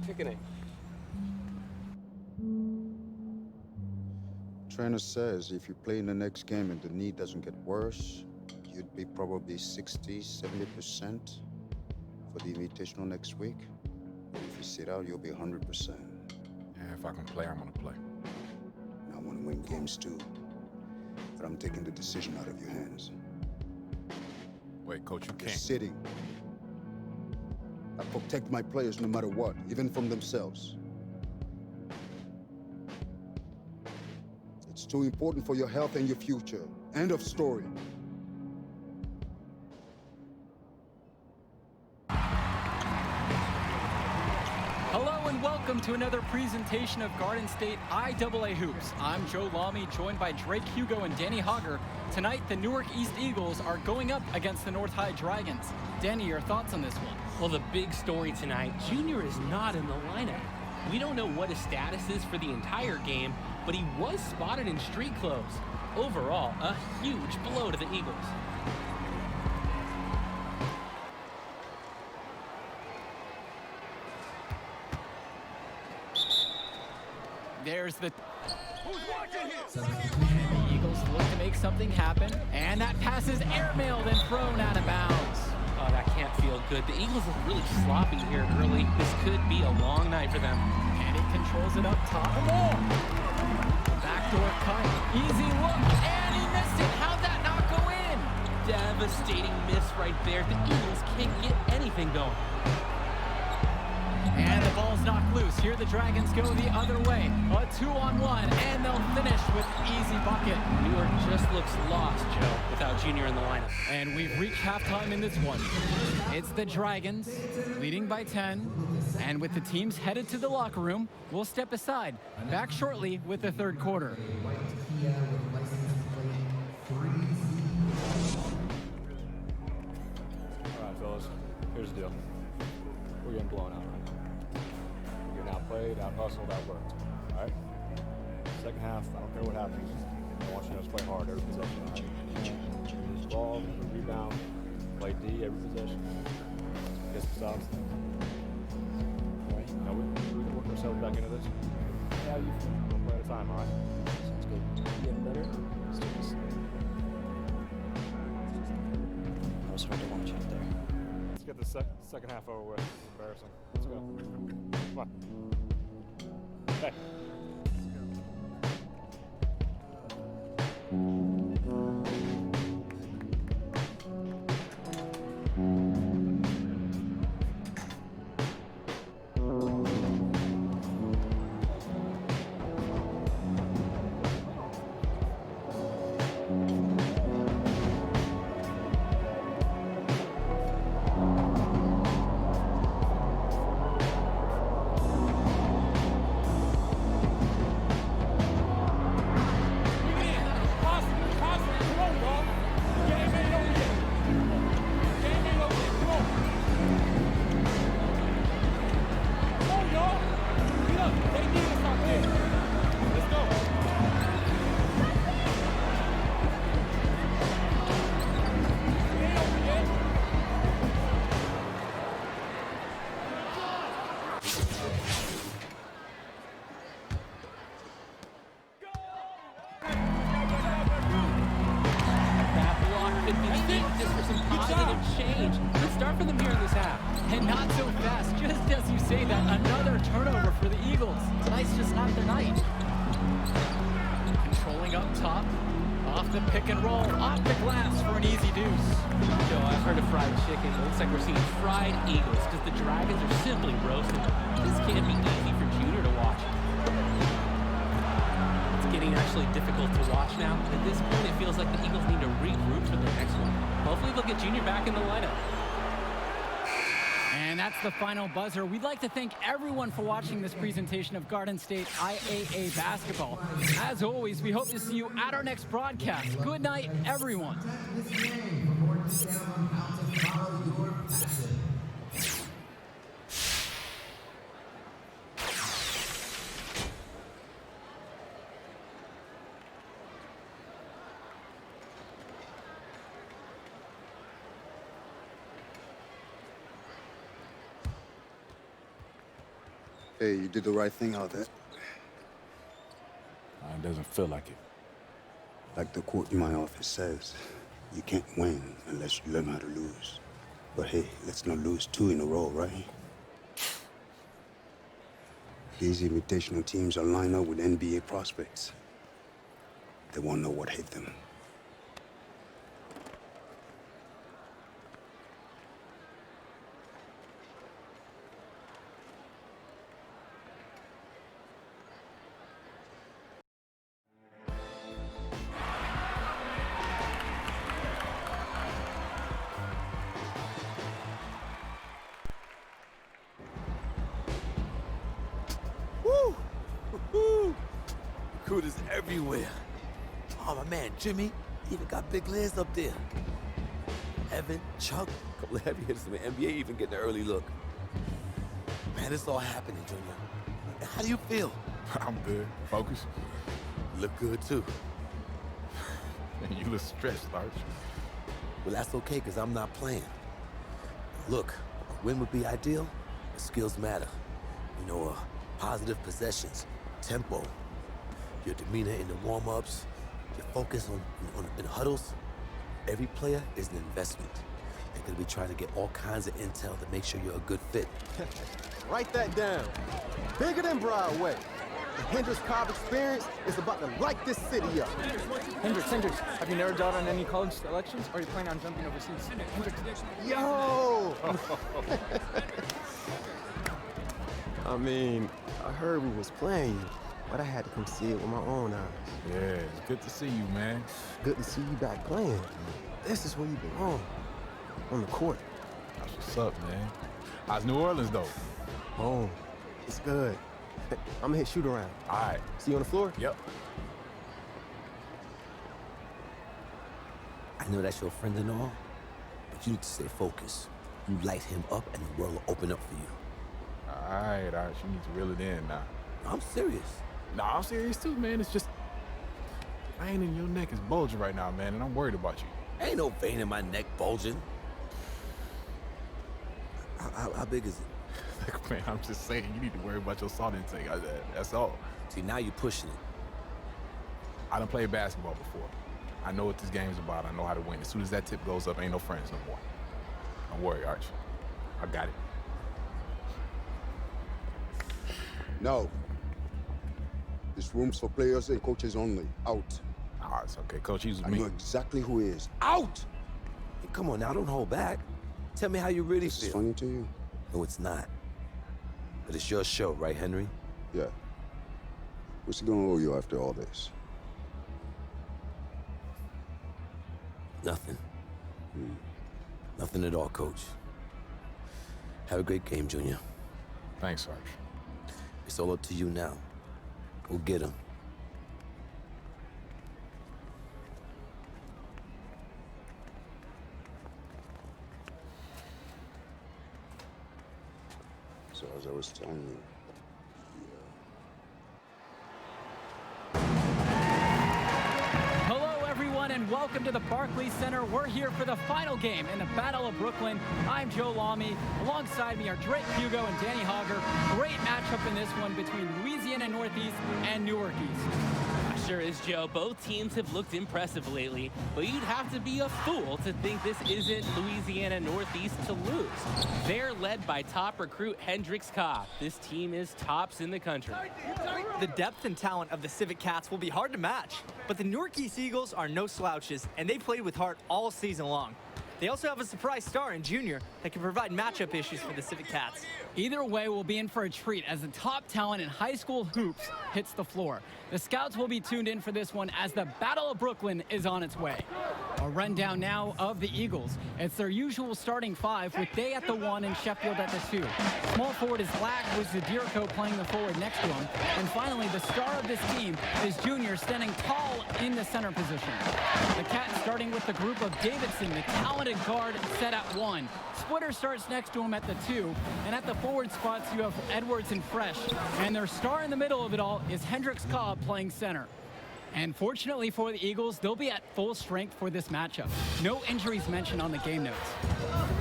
Kick it in. Trainer says if you play in the next game and the knee doesn't get worse, you'd be probably 60, 70% for the Invitational next week. And if you sit out, you'll be 100%. Yeah, if I can play, I'm gonna play. And I want to win games too, but I'm taking the decision out of your hands. Wait, Coach, you You're can't. sitting. I protect my players no matter what, even from themselves. It's too important for your health and your future. End of story. Hello and welcome to another presentation of Garden State IAA Hoops. I'm Joe Lamy, joined by Drake Hugo and Danny Hogger. Tonight, the Newark East Eagles are going up against the North High Dragons. Danny, your thoughts on this one? Well, the big story tonight, Junior is not in the lineup. We don't know what his status is for the entire game, but he was spotted in street clothes. Overall, a huge blow to the Eagles. There's the... The Eagles look to make something happen, and that pass is airmailed and thrown out of bounds. Oh, that can't feel good. The Eagles look really sloppy here early. This could be a long night for them. And he controls it up top. Backdoor cut, easy look, and he missed it. How'd that not go in? Devastating miss right there. The Eagles can't get anything going. And the ball's knocked loose. Here the Dragons go the other way. A 2-on-1, and they'll finish with easy bucket. Newark just looks lost, Joe, without Junior in the lineup. And we've reached halftime in this one. It's the Dragons leading by 10. And with the teams headed to the locker room, we'll step aside. Back shortly with the third quarter. All right, fellas, here's the deal. We're getting blown out right now. We're getting outplayed, out-hustled, outworked, all right? Second half, I don't care what happens. I want you to play hard every possession, all right? Ball, rebound, play D every possession. Get some stops. All right. Now we can work ourselves back into this. How you feel? One play at a time, all right? Sounds good. Getting better? Let's do this. That was hard to watch out there. Let's get the second half over with. It's embarrassing. Let's go. Come on. Hey. And not so fast, just as you say that, another turnover for the Eagles. Tonight's just not their night. Controlling up top, off the pick and roll, off the glass for an easy deuce. Joe, I've heard of fried chicken. It looks like we're seeing fried Eagles because the Dragons are simply roasting. This can't be easy for Junior to watch. It's getting actually difficult to watch now. At this point, it feels like the Eagles need to regroup for their next one. Hopefully they'll get Junior back in the lineup. And that's the final buzzer. We'd like to thank everyone for watching this presentation of Garden State IAA basketball. As always, we hope to see you at our next broadcast. Good night, everyone. Hey, you did the right thing out there. It doesn't feel like it. Like the quote in my office says, you can't win unless you learn how to lose. But hey, let's not lose 2 in a row, right? These invitational teams are lined up with NBA prospects. They won't know what hit them. Recruiters everywhere. Oh, my man, Jimmy, even got big Liz up there. Evan, Chuck, a couple of heavy hitters in the NBA even getting an early look. Man, it's all happening, Junior. How do you feel? I'm good. Focus. You look good, too. And you look stressed, Arch. Well, that's okay, because I'm not playing. Look, a win would be ideal, but skills matter. You know, positive possessions, tempo, your demeanor in the warm-ups, your focus in huddles. Every player is an investment. They're going to be trying to get all kinds of intel to make sure you're a good fit. Write that down. Bigger than Broadway. The Hendrix Cobb experience is about to light this city up. Hendrix, have you narrowed down on any college selections, or are you planning on jumping overseas? Hendrix. Yo! I mean, I heard we was playing you, but I had to come see it with my own eyes. Yeah, it's good to see you, man. Good to see you back playing. This is where you belong, on the court. That's what's up, man. How's New Orleans, though? Home. It's good. I'm gonna hit shoot around. All right. See you on the floor? Yep. I know that's your friend and all, but you need to stay focused. You light him up and the world will open up for you. All right. You need to reel it in now. I'm serious. Nah, I'm serious too, man. It's just, vein in your neck is bulging right now, man, and I'm worried about you. Ain't no vein in my neck bulging. How big is it? Man, I'm just saying, you need to worry about your salt intake. That's all. See, now you're pushing it. I done played basketball before. I know what this game's about. I know how to win. As soon as that tip goes up, ain't no friends no more. Don't worry, Arch. I got it. No. This room's for players and coaches only. Out. Oh, it's okay. Coach, use I me. know exactly who he is. Out! Hey, come on now, don't hold back. Tell me how you really This feel. is funny to you? No, it's not. But it's your show, right, Henry? Yeah. What's he gonna owe you after all this? Nothing. Nothing at all, Coach. Have a great game, Junior. Thanks, Sarge. It's all up to you now. Go get him. So as I was telling you, Hello, everyone, and welcome to the Barclays Center. We're here for the final game in the Battle of Brooklyn. I'm Joe Lamy. Alongside me are Drake Hugo and Danny Hogger. Great matchup in this one between Louisiana Northeast and Newark East. Sure is, Joe. Both teams have looked impressive lately, but you'd have to be a fool to think this isn't Louisiana Northeast to lose. They're led by top recruit Hendrix Cobb. This team is tops in the country. The depth and talent of the Civic Cats will be hard to match, but the Newark East Eagles are no slouches, and they played with heart all season long. They also have a surprise star in Junior that can provide matchup issues for the Civic Cats. Either way, we'll be in for a treat as the top talent in high school hoops hits the floor. The scouts will be tuned in for this one as the Battle of Brooklyn is on its way. A rundown now of the Eagles. It's their usual starting five with Day at the 1 and Sheffield at the 2. Small forward is Black with Zadirko playing the forward next to him. And finally, the star of this team is Junior standing tall in the center position. The Cats starting with the group of Davidson, the talented guard, set at 1. Splitter starts next to him at the 2. And at the forward spots, you have Edwards and Fresh. And their star in the middle of it all is Hendrix Cobb playing center. And fortunately for the Eagles, they'll be at full strength for this matchup. No injuries mentioned on the game notes.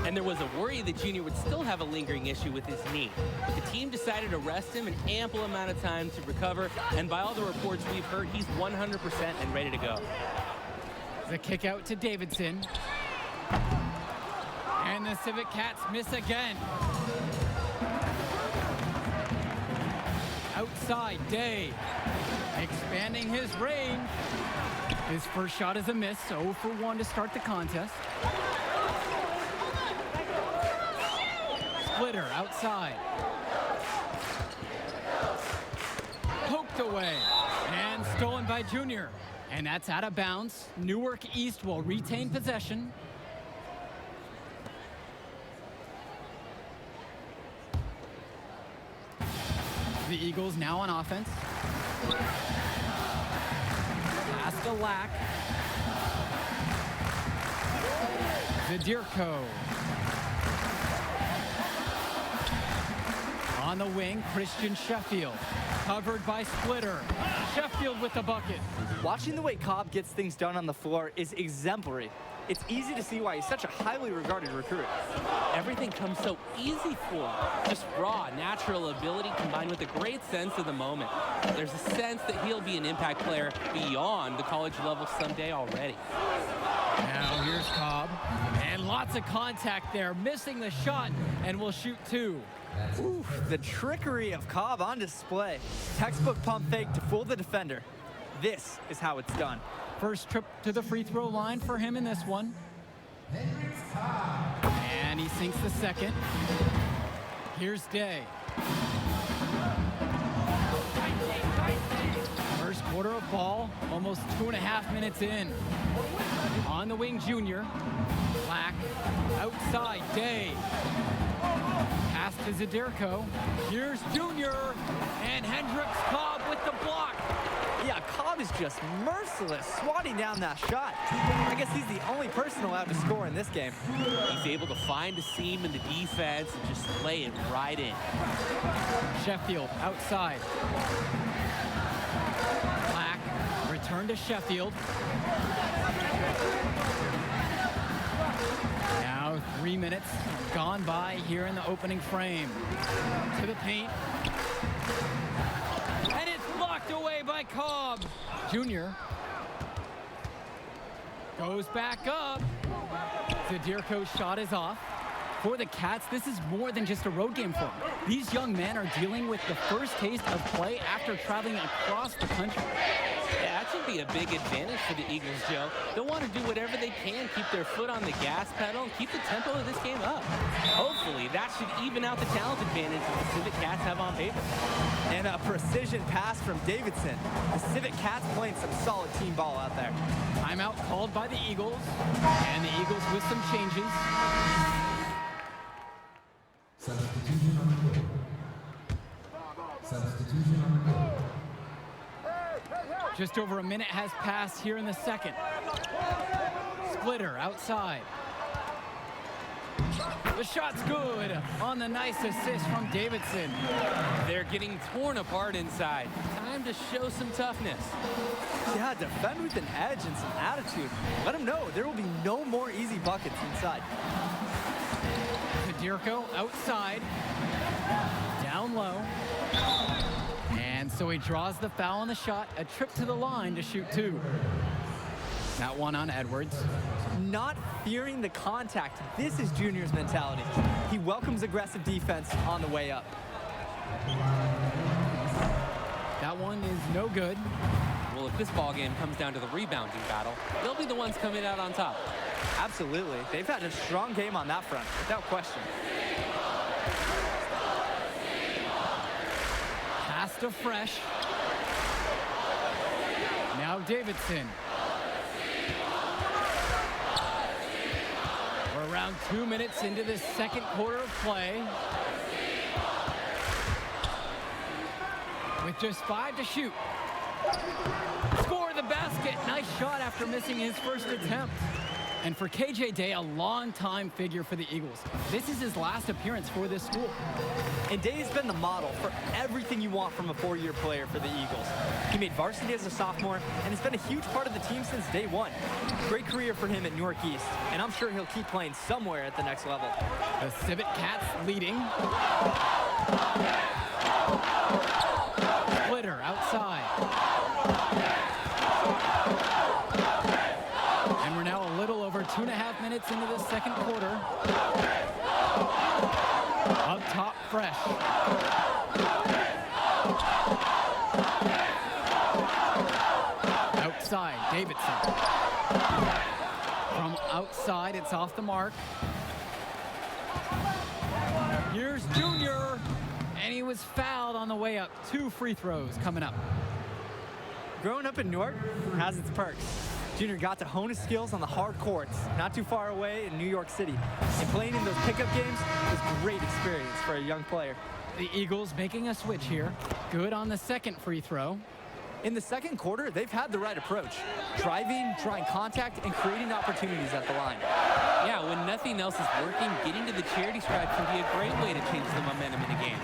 And there was a worry that Junior would still have a lingering issue with his knee. But the team decided to rest him an ample amount of time to recover. And by all the reports we've heard, he's 100% and ready to go. The kick out to Davidson. And the Civic Cats miss again. Outside, Day. Expanding his range. His first shot is a miss, 0 for 1 to start the contest. Splitter outside. Poked away. And stolen by Junior. And that's out of bounds. Newark East will retain possession. The Eagles now on offense. Pass to Lack. Zadirko. On the wing, Christian Sheffield. Covered by Splitter. Sheffield with the bucket. Watching the way Cobb gets things done on the floor is exemplary. It's easy to see why he's such a highly regarded recruit. Everything comes so easy for him. Just raw, natural ability combined with a great sense of the moment. There's a sense that he'll be an impact player beyond the college level someday already. Now here's Cobb. And lots of contact there, missing the shot, and will shoot 2. Ooh, the trickery of Cobb on display. Textbook pump fake to fool the defender. This is how it's done. First trip to the free throw line for him in this one. And he sinks the second. Here's Day. First quarter of ball, almost 2.5 minutes in. On the wing, Junior. Black, outside, Day. Pass to Zadirko. Here's Junior. And Hendrix Cobb with the block. Yeah, Cobb is just merciless, swatting down that shot. I guess he's the only person allowed to score in this game. He's able to find a seam in the defense and just lay it right in. Sheffield outside. Black, return to Sheffield. 3 minutes gone by here in the opening frame. To the paint. And it's blocked away by Cobb. Junior goes back up. Zadirko's shot is off. For the Cats, this is more than just a road game for them. These young men are dealing with the first taste of play after traveling across the country. Yeah, that should be a big advantage for the Eagles, Joe. They'll want to do whatever they can, keep their foot on the gas pedal, and keep the tempo of this game up. Hopefully, that should even out the talent advantage that the Civic Cats have on paper. And a precision pass from Davidson. The Civic Cats playing some solid team ball out there. Timeout called by the Eagles, and the Eagles with some changes. Substitution on the court. Substitution on the court. Just over a minute has passed here in the second. Splitter outside. The shot's good on the nice assist from Davidson. They're getting torn apart inside. Time to show some toughness. Yeah, defend with an edge and some attitude. Let them know there will be no more easy buckets inside. Zadirko outside. Down low. And so he draws the foul on the shot. A trip to the line to shoot two. That one on Edwards. Not fearing the contact. This is Junior's mentality. He welcomes aggressive defense on the way up. That one is no good. Well, if this ball game comes down to the rebounding battle, they'll be the ones coming out on top. Absolutely. They've had a strong game on that front, without question. Pass to Fresh. Now Davidson. We're around 2 minutes into this second quarter of play. With just 5 to shoot. Score the basket. Nice shot after missing his first attempt. And for KJ Day, a long-time figure for the Eagles. This is his last appearance for this school. And Day has been the model for everything you want from a four-year player for the Eagles. He made varsity as a sophomore and has been a huge part of the team since day one. Great career for him at Newark East, and I'm sure he'll keep playing somewhere at the next level. The Civic Cats leading. Splitter outside. And we're now a little over 2.5 minutes into the second quarter. Up top, Fresh. Outside, Davidson. From outside, it's off the mark. Here's Junior. And he was fouled on the way up. 2 free throws coming up. Growing up in Newark has its perks. Junior got to hone his skills on the hard courts, not too far away in New York City. And playing in those pickup games was a great experience for a young player. The Eagles making a switch here. Good on the second free throw. In the second quarter, they've had the right approach. Driving, drawing contact, and creating opportunities at the line. Yeah, when nothing else is working, getting to the charity stripe can be a great way to change the momentum in a game.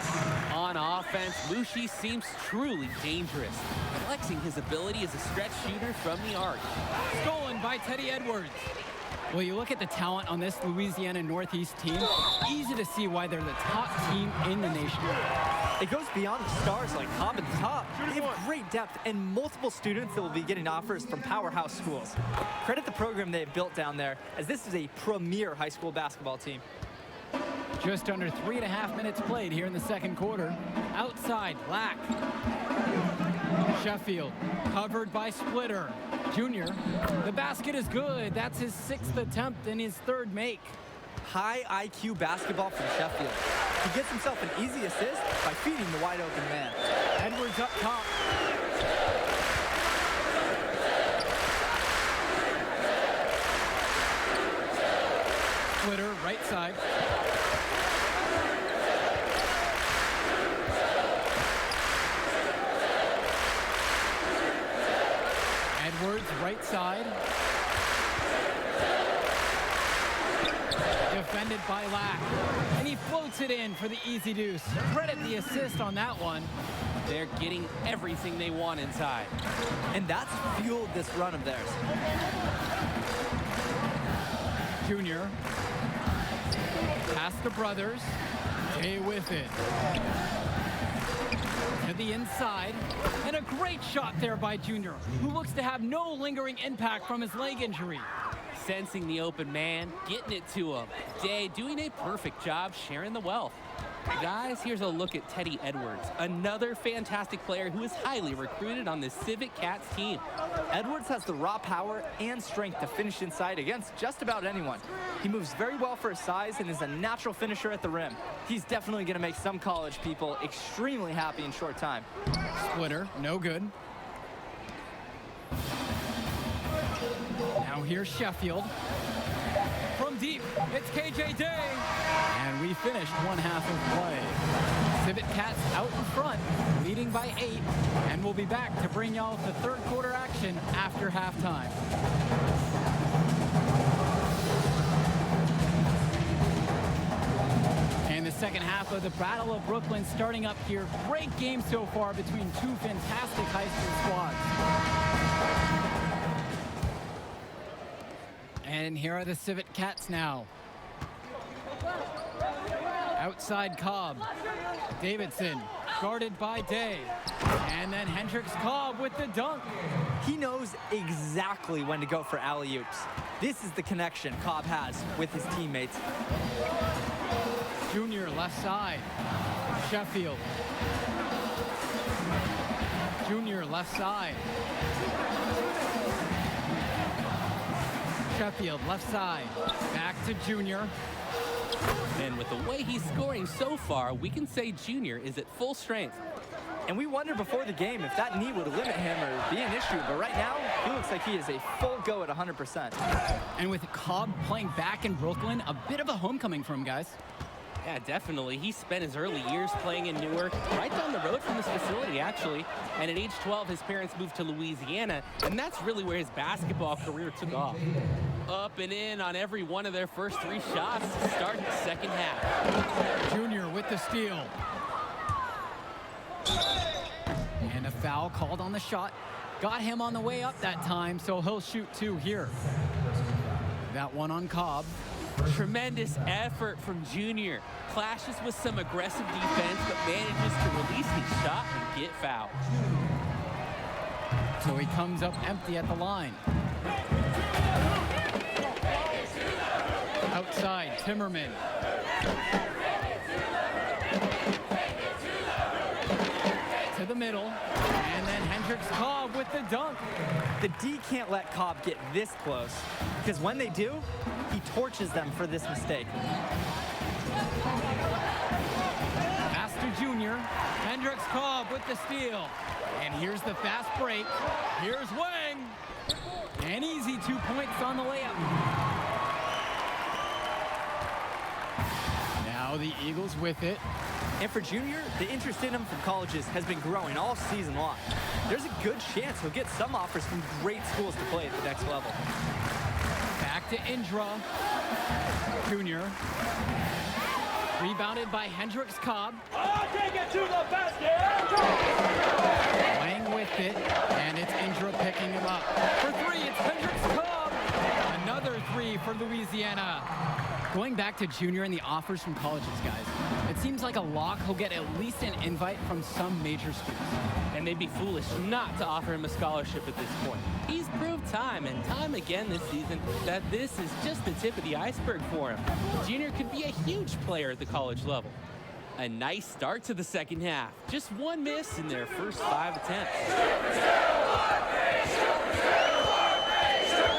On offense, Lucy seems truly dangerous, flexing his ability as a stretch shooter from the arc. Stolen by Teddy Edwards. Well, you look at the talent on this Louisiana Northeast team, easy to see why they're the top team in the nation. It goes beyond stars like Cobb at the top. They have great depth and multiple students that will be getting offers from powerhouse schools. Credit the program they have built down there, as this is a premier high school basketball team. Just under 3.5 minutes played here in the second quarter. Outside, Lack. Sheffield, covered by Splitter. Junior, the basket is good. That's his 6th attempt and his 3rd make. High IQ basketball from Sheffield. He gets himself an easy assist by feeding the wide open man. Edwards up top. Splitter, right side. Edwards, right side. Defended by Lack. And he floats it in for the easy deuce. Credit the assist on that one. They're getting everything they want inside. And that's fueled this run of theirs. Junior. Past the brothers. Stay with it. To the inside. And a great shot there by Junior, who looks to have no lingering impact from his leg injury. Sensing the open man, getting it to him. Day doing a perfect job sharing the wealth. Guys, here's a look at Teddy Edwards, another fantastic player who is highly recruited on the Civic Cats team. Edwards has the raw power and strength to finish inside against just about anyone. He moves very well for his size and is a natural finisher at the rim. He's definitely going to make some college people extremely happy in short time. Splitter, no good. Now here's Sheffield. From deep, it's KJ Day. And we finished one half of play. Civic Cats out in front, leading by 8. And we'll be back to bring y'all the third quarter action after halftime. And the second half of the Battle of Brooklyn starting up here. Great game so far between two fantastic high school squads. And here are the Civic Cats now. Outside Cobb. Davidson guarded by Day. And then Hendricks Cobb with the dunk. He knows exactly when to go for alley-oops. This is the connection Cobb has with his teammates. Junior left side. Sheffield. Junior left side. Sheffield left side. Back to Junior. And with the way he's scoring so far, we can say Junior is at full strength. And we wondered before the game if that knee would limit him or be an issue, but right now, he looks like he is a full go at 100%. And with Cobb playing back in Brooklyn, a bit of a homecoming for him, guys. Yeah, definitely. He spent his early years playing in Newark, right down the road from this facility, actually. And at age 12, his parents moved to Louisiana, and that's really where his basketball career took off. Up and in on every one of their first 3 shots to start the second half. Junior with the steal. And a foul called on the shot. Got him on the way up that time, so he'll shoot 2 here. That one on Cobb. Tremendous effort from Junior. Clashes with some aggressive defense, but manages to release his shot and get fouled. So he comes up empty at the line. Outside, Timmerman. To the middle. And then Hendricks Cobb with the dunk. The D can't let Cobb get this close, because when they do, he torches them for this mistake. Pass to Junior. Hendricks Cobb with the steal. And here's the fast break. Here's Wang. And easy 2 points on the layup. Now the Eagles with it. And for Junior, the interest in him from colleges has been growing all season long. There's a good chance he'll get some offers from great schools to play at the next level. Back to Indra. Junior. Rebounded by Hendricks Cobb. Take it to the basket! Wang with it, and it's Indra picking him up. For 3, it's Hendricks Cobb. Another 3 for Louisiana. Going back to Junior and the offers from colleges, guys, it seems like a lock he'll get at least an invite from some major schools. And they'd be foolish not to offer him a scholarship at this point. He's proved time and time again this season that this is just the tip of the iceberg for him. Junior could be a huge player at the college level. A nice start to the second half. Just 1 miss in their first 5 attempts.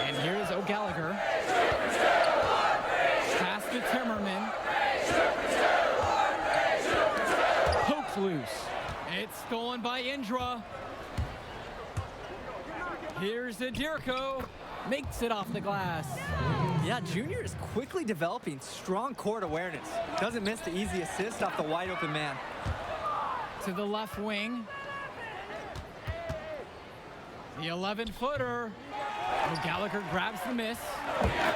And here's O'Gallagher. Pass to Timmerman. Pokes loose. It's stolen by Indra. Here's Adirko. Makes it off the glass. Yeah, Junior is quickly developing strong court awareness. Doesn't miss the easy assist off the wide open man. To the left wing. The 11-footer. O'Gallagher grabs the miss.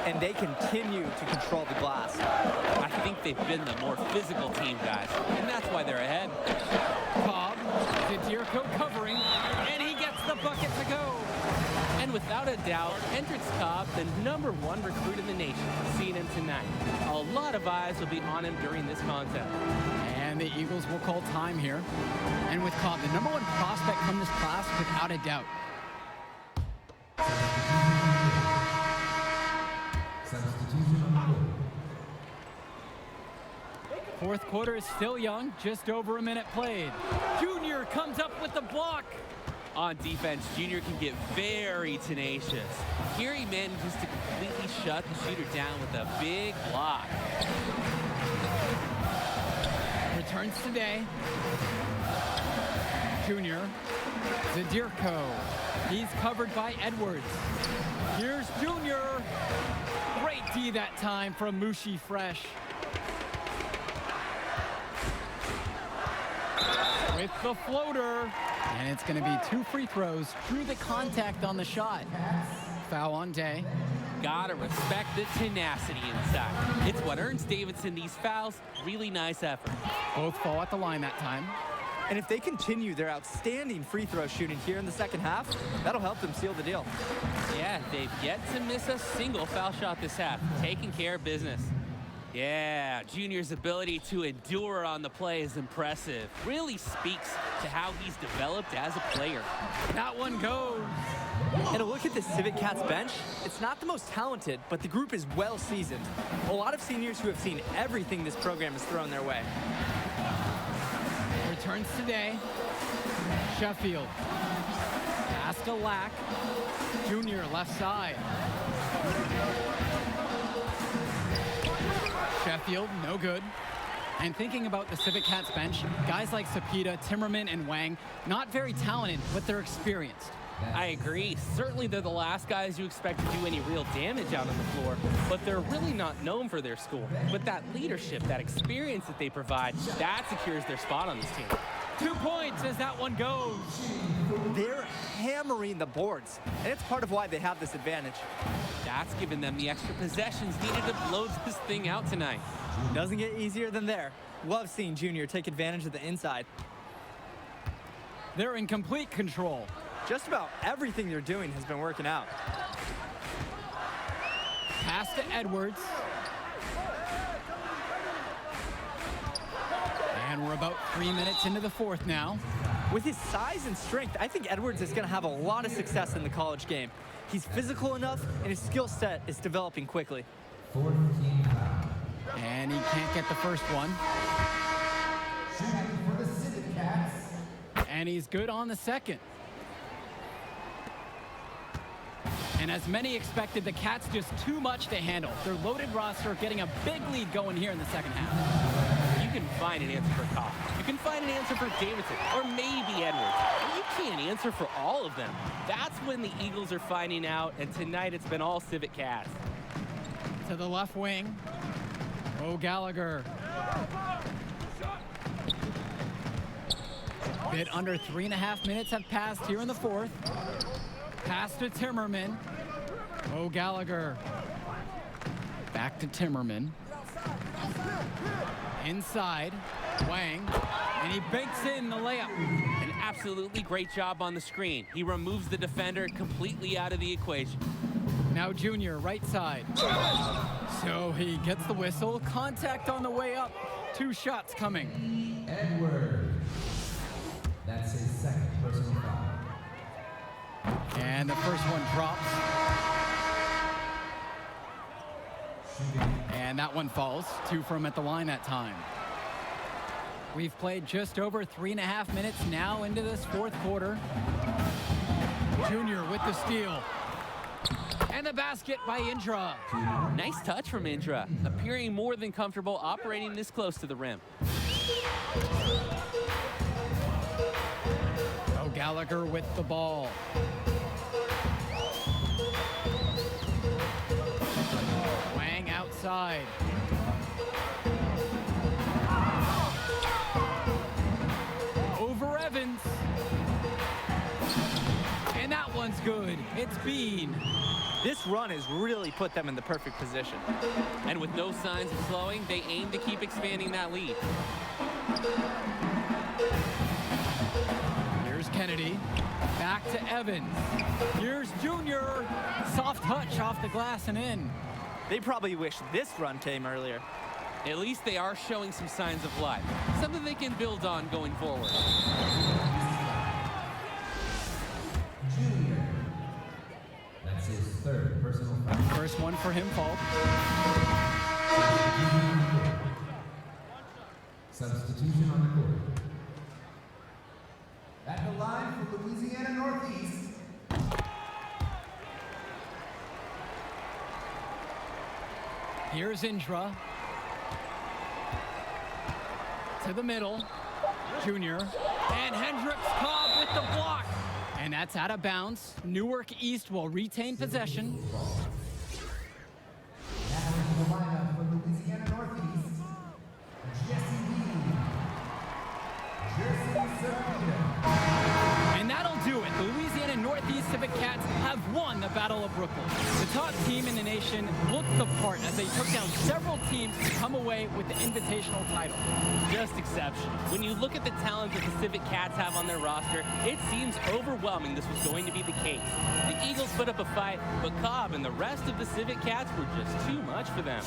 And they continue to control the glass. I think they've been the more physical team, guys, and that's why they're ahead. Cobb, Adirko covering, and he gets the bucket to go. And And without a doubt, Hendricks Cobb, the #1 recruit in the nation, seeing him tonight. A lot of eyes will be on him during this contest. And the Eagles will call time here. And with Cobb, the #1 prospect from this class, without a doubt. Fourth quarter is still young, just over a minute played. Junior comes up with the block. On defense, Junior can get very tenacious. Here he manages to completely shut the shooter down with a big block. Returns today. Junior, Zadirko. He's covered by Edwards. Here's Junior. Great D that time from Mushi Fresh. With the floater. And it's going to be 2 free throws. Drew the contact on the shot. Foul on Day. Gotta respect the tenacity inside. It's what earns Davidson these fouls. Really nice effort. Both fall at the line that time. And if they continue their outstanding free throw shooting here in the second half, that'll help them seal the deal. Yeah, they've yet to miss a single foul shot this half. Taking care of business. Yeah, Junior's ability to endure on the play is impressive. Really speaks to how he's developed as a player. That one goes. And a look at the Civic Cats bench, it's not the most talented, but the group is well seasoned. A lot of seniors who have seen everything this program has thrown their way. Returns today. Sheffield. Pass to Lack. Junior left side. Sheffield, no good. And thinking about the Civic Cats bench, guys like Sapita, Timmerman, and Wang, not very talented, but they're experienced. I agree. Certainly they're the last guys you expect to do any real damage out on the floor, but they're really not known for their school. But that leadership, that experience that they provide, that secures their spot on this team. 2 points as that one goes. They're hammering the boards, and it's part of why they have this advantage. That's given them the extra possessions needed to blow this thing out tonight. Doesn't get easier than there. Love seeing Junior take advantage of the inside. They're in complete control. Just about everything they're doing has been working out. Pass to Edwards. And we're about 3 minutes into the fourth now. With his size and strength, I think Edwards is going to have a lot of success in the college game. He's physical enough, and his skill set is developing quickly. And he can't get the first one. And he's good on the second. And as many expected, the Cats just too much to handle. Their loaded roster getting a big lead going here in the second half. You can find an answer for Cobb. You can find an answer for Davidson, or maybe Edwards. But you can't answer for all of them. That's when the Eagles are finding out, and tonight it's been all Civic Cats. To the left wing, Bo Gallagher. Bit under 3.5 minutes have passed here in the fourth. Pass to Timmerman. Bo Gallagher. Back to Timmerman. Inside, Wang, and he banks in the layup. An absolutely great job on the screen. He removes the defender completely out of the equation. Now Junior, right side. So he gets the whistle. Contact on the way up. 2 shots coming. Edward. That's his second personal foul. And the first one drops. And that one falls. 2 from at the line that time. We've played just over 3.5 minutes now into this fourth quarter. Junior with the steal. And the basket by Indra. Nice touch from Indra, appearing more than comfortable operating this close to the rim. Gallagher with the ball. Wang outside. Over Evans. And that one's good. It's Bean. This run has really put them in the perfect position. And with no signs of slowing, they aim to keep expanding that lead. Kennedy. Back to Evans. Here's Junior. Soft touch off the glass and in. They probably wish this run came earlier. At least they are showing some signs of life, something they can build on going forward. Junior. That's his third personal foul. First one for him, Paul. Substitution on the court. At the line for Louisiana Northeast. Here's Indra. To the middle. Junior. And Hendricks Cobb with the block. And that's out of bounds. Newark East will retain possession. Now into the lineup for Louisiana Northeast. Jesse Lee. Jersey Serpina. And that'll do it. The Louisiana Northeast Civic Cats have won the Battle of Brooklyn. The top team in the nation looked the part as they took down several teams to come away with the invitational title. Just exceptional. When you look at the talent that the Civic Cats have on their roster, it seems overwhelming this was going to be the case. The Eagles put up a fight, but Cobb and the rest of the Civic Cats were just too much for them.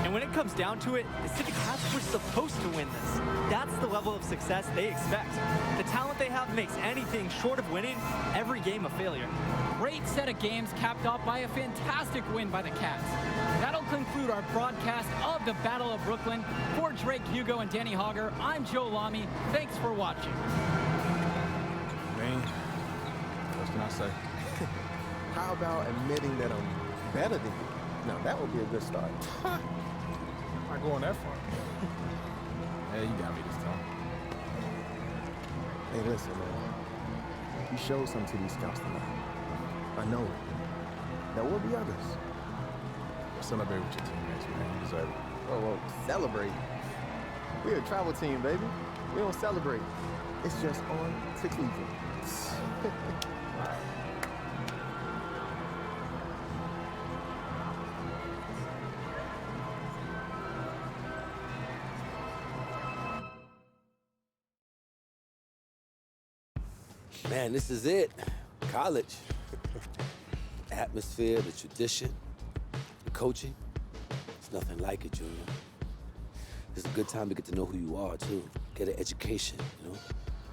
And when it comes down to it, the Civic Cats were supposed to win this. That's the level of success they expect. The talent they have makes anything short of winning every game a failure. Great set of games capped off by a fantastic win by the Cats. That'll conclude our broadcast of the Battle of Brooklyn. For Drake Hugo and Danny Hogger, I'm Joe Lamy. Thanks for watching. Man, what can I say? How about admitting that I'm better than you? Now, that would be a good start. I'm not going that far. Hey, you got me this time. Hey, listen, man. You showed something to these scouts tonight. I know it. There will be others. Celebrate with your teammates, man. You deserve it. Whoa, celebrate. We're a travel team, baby. We don't celebrate. It's just on to Cleveland. Man, this is it. College. Atmosphere, the tradition, the coaching. It's nothing like it, Junior. It's a good time to get to know who you are, too. Get an education, you know?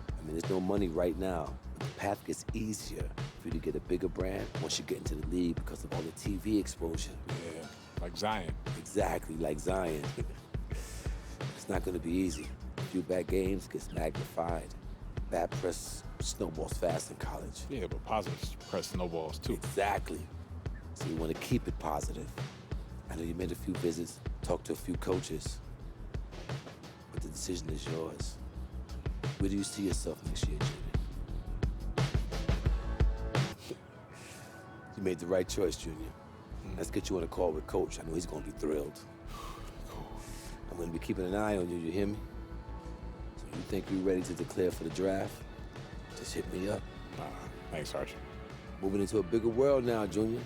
I mean, there's no money right now, but the path gets easier for you to get a bigger brand once you get into the league because of all the TV exposure. Yeah, like Zion. Exactly, like Zion. It's not gonna be easy. A few bad games gets magnified. Bad press snowballs fast in college. Yeah, but positive press snowballs, too. Exactly. So you want to keep it positive. I know you made a few visits, talked to a few coaches, but the decision is yours. Where do you see yourself next year, Junior? You made the right choice, Junior. Let's get you on a call with Coach. I know he's going to be thrilled. I'm going to be keeping an eye on you, you hear me? So you think you're ready to declare for the draft? Just hit me up. Thanks, Archie. Moving into a bigger world now, Junior. You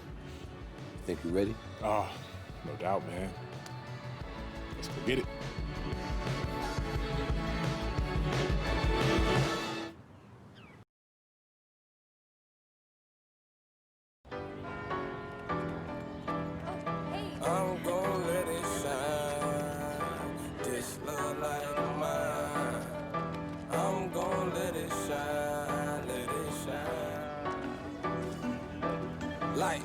think you're ready? Oh, no doubt, man. Let's go get it. I'm gon' let it shine. This love like mine. I'm gon' let it shine, let it shine. Like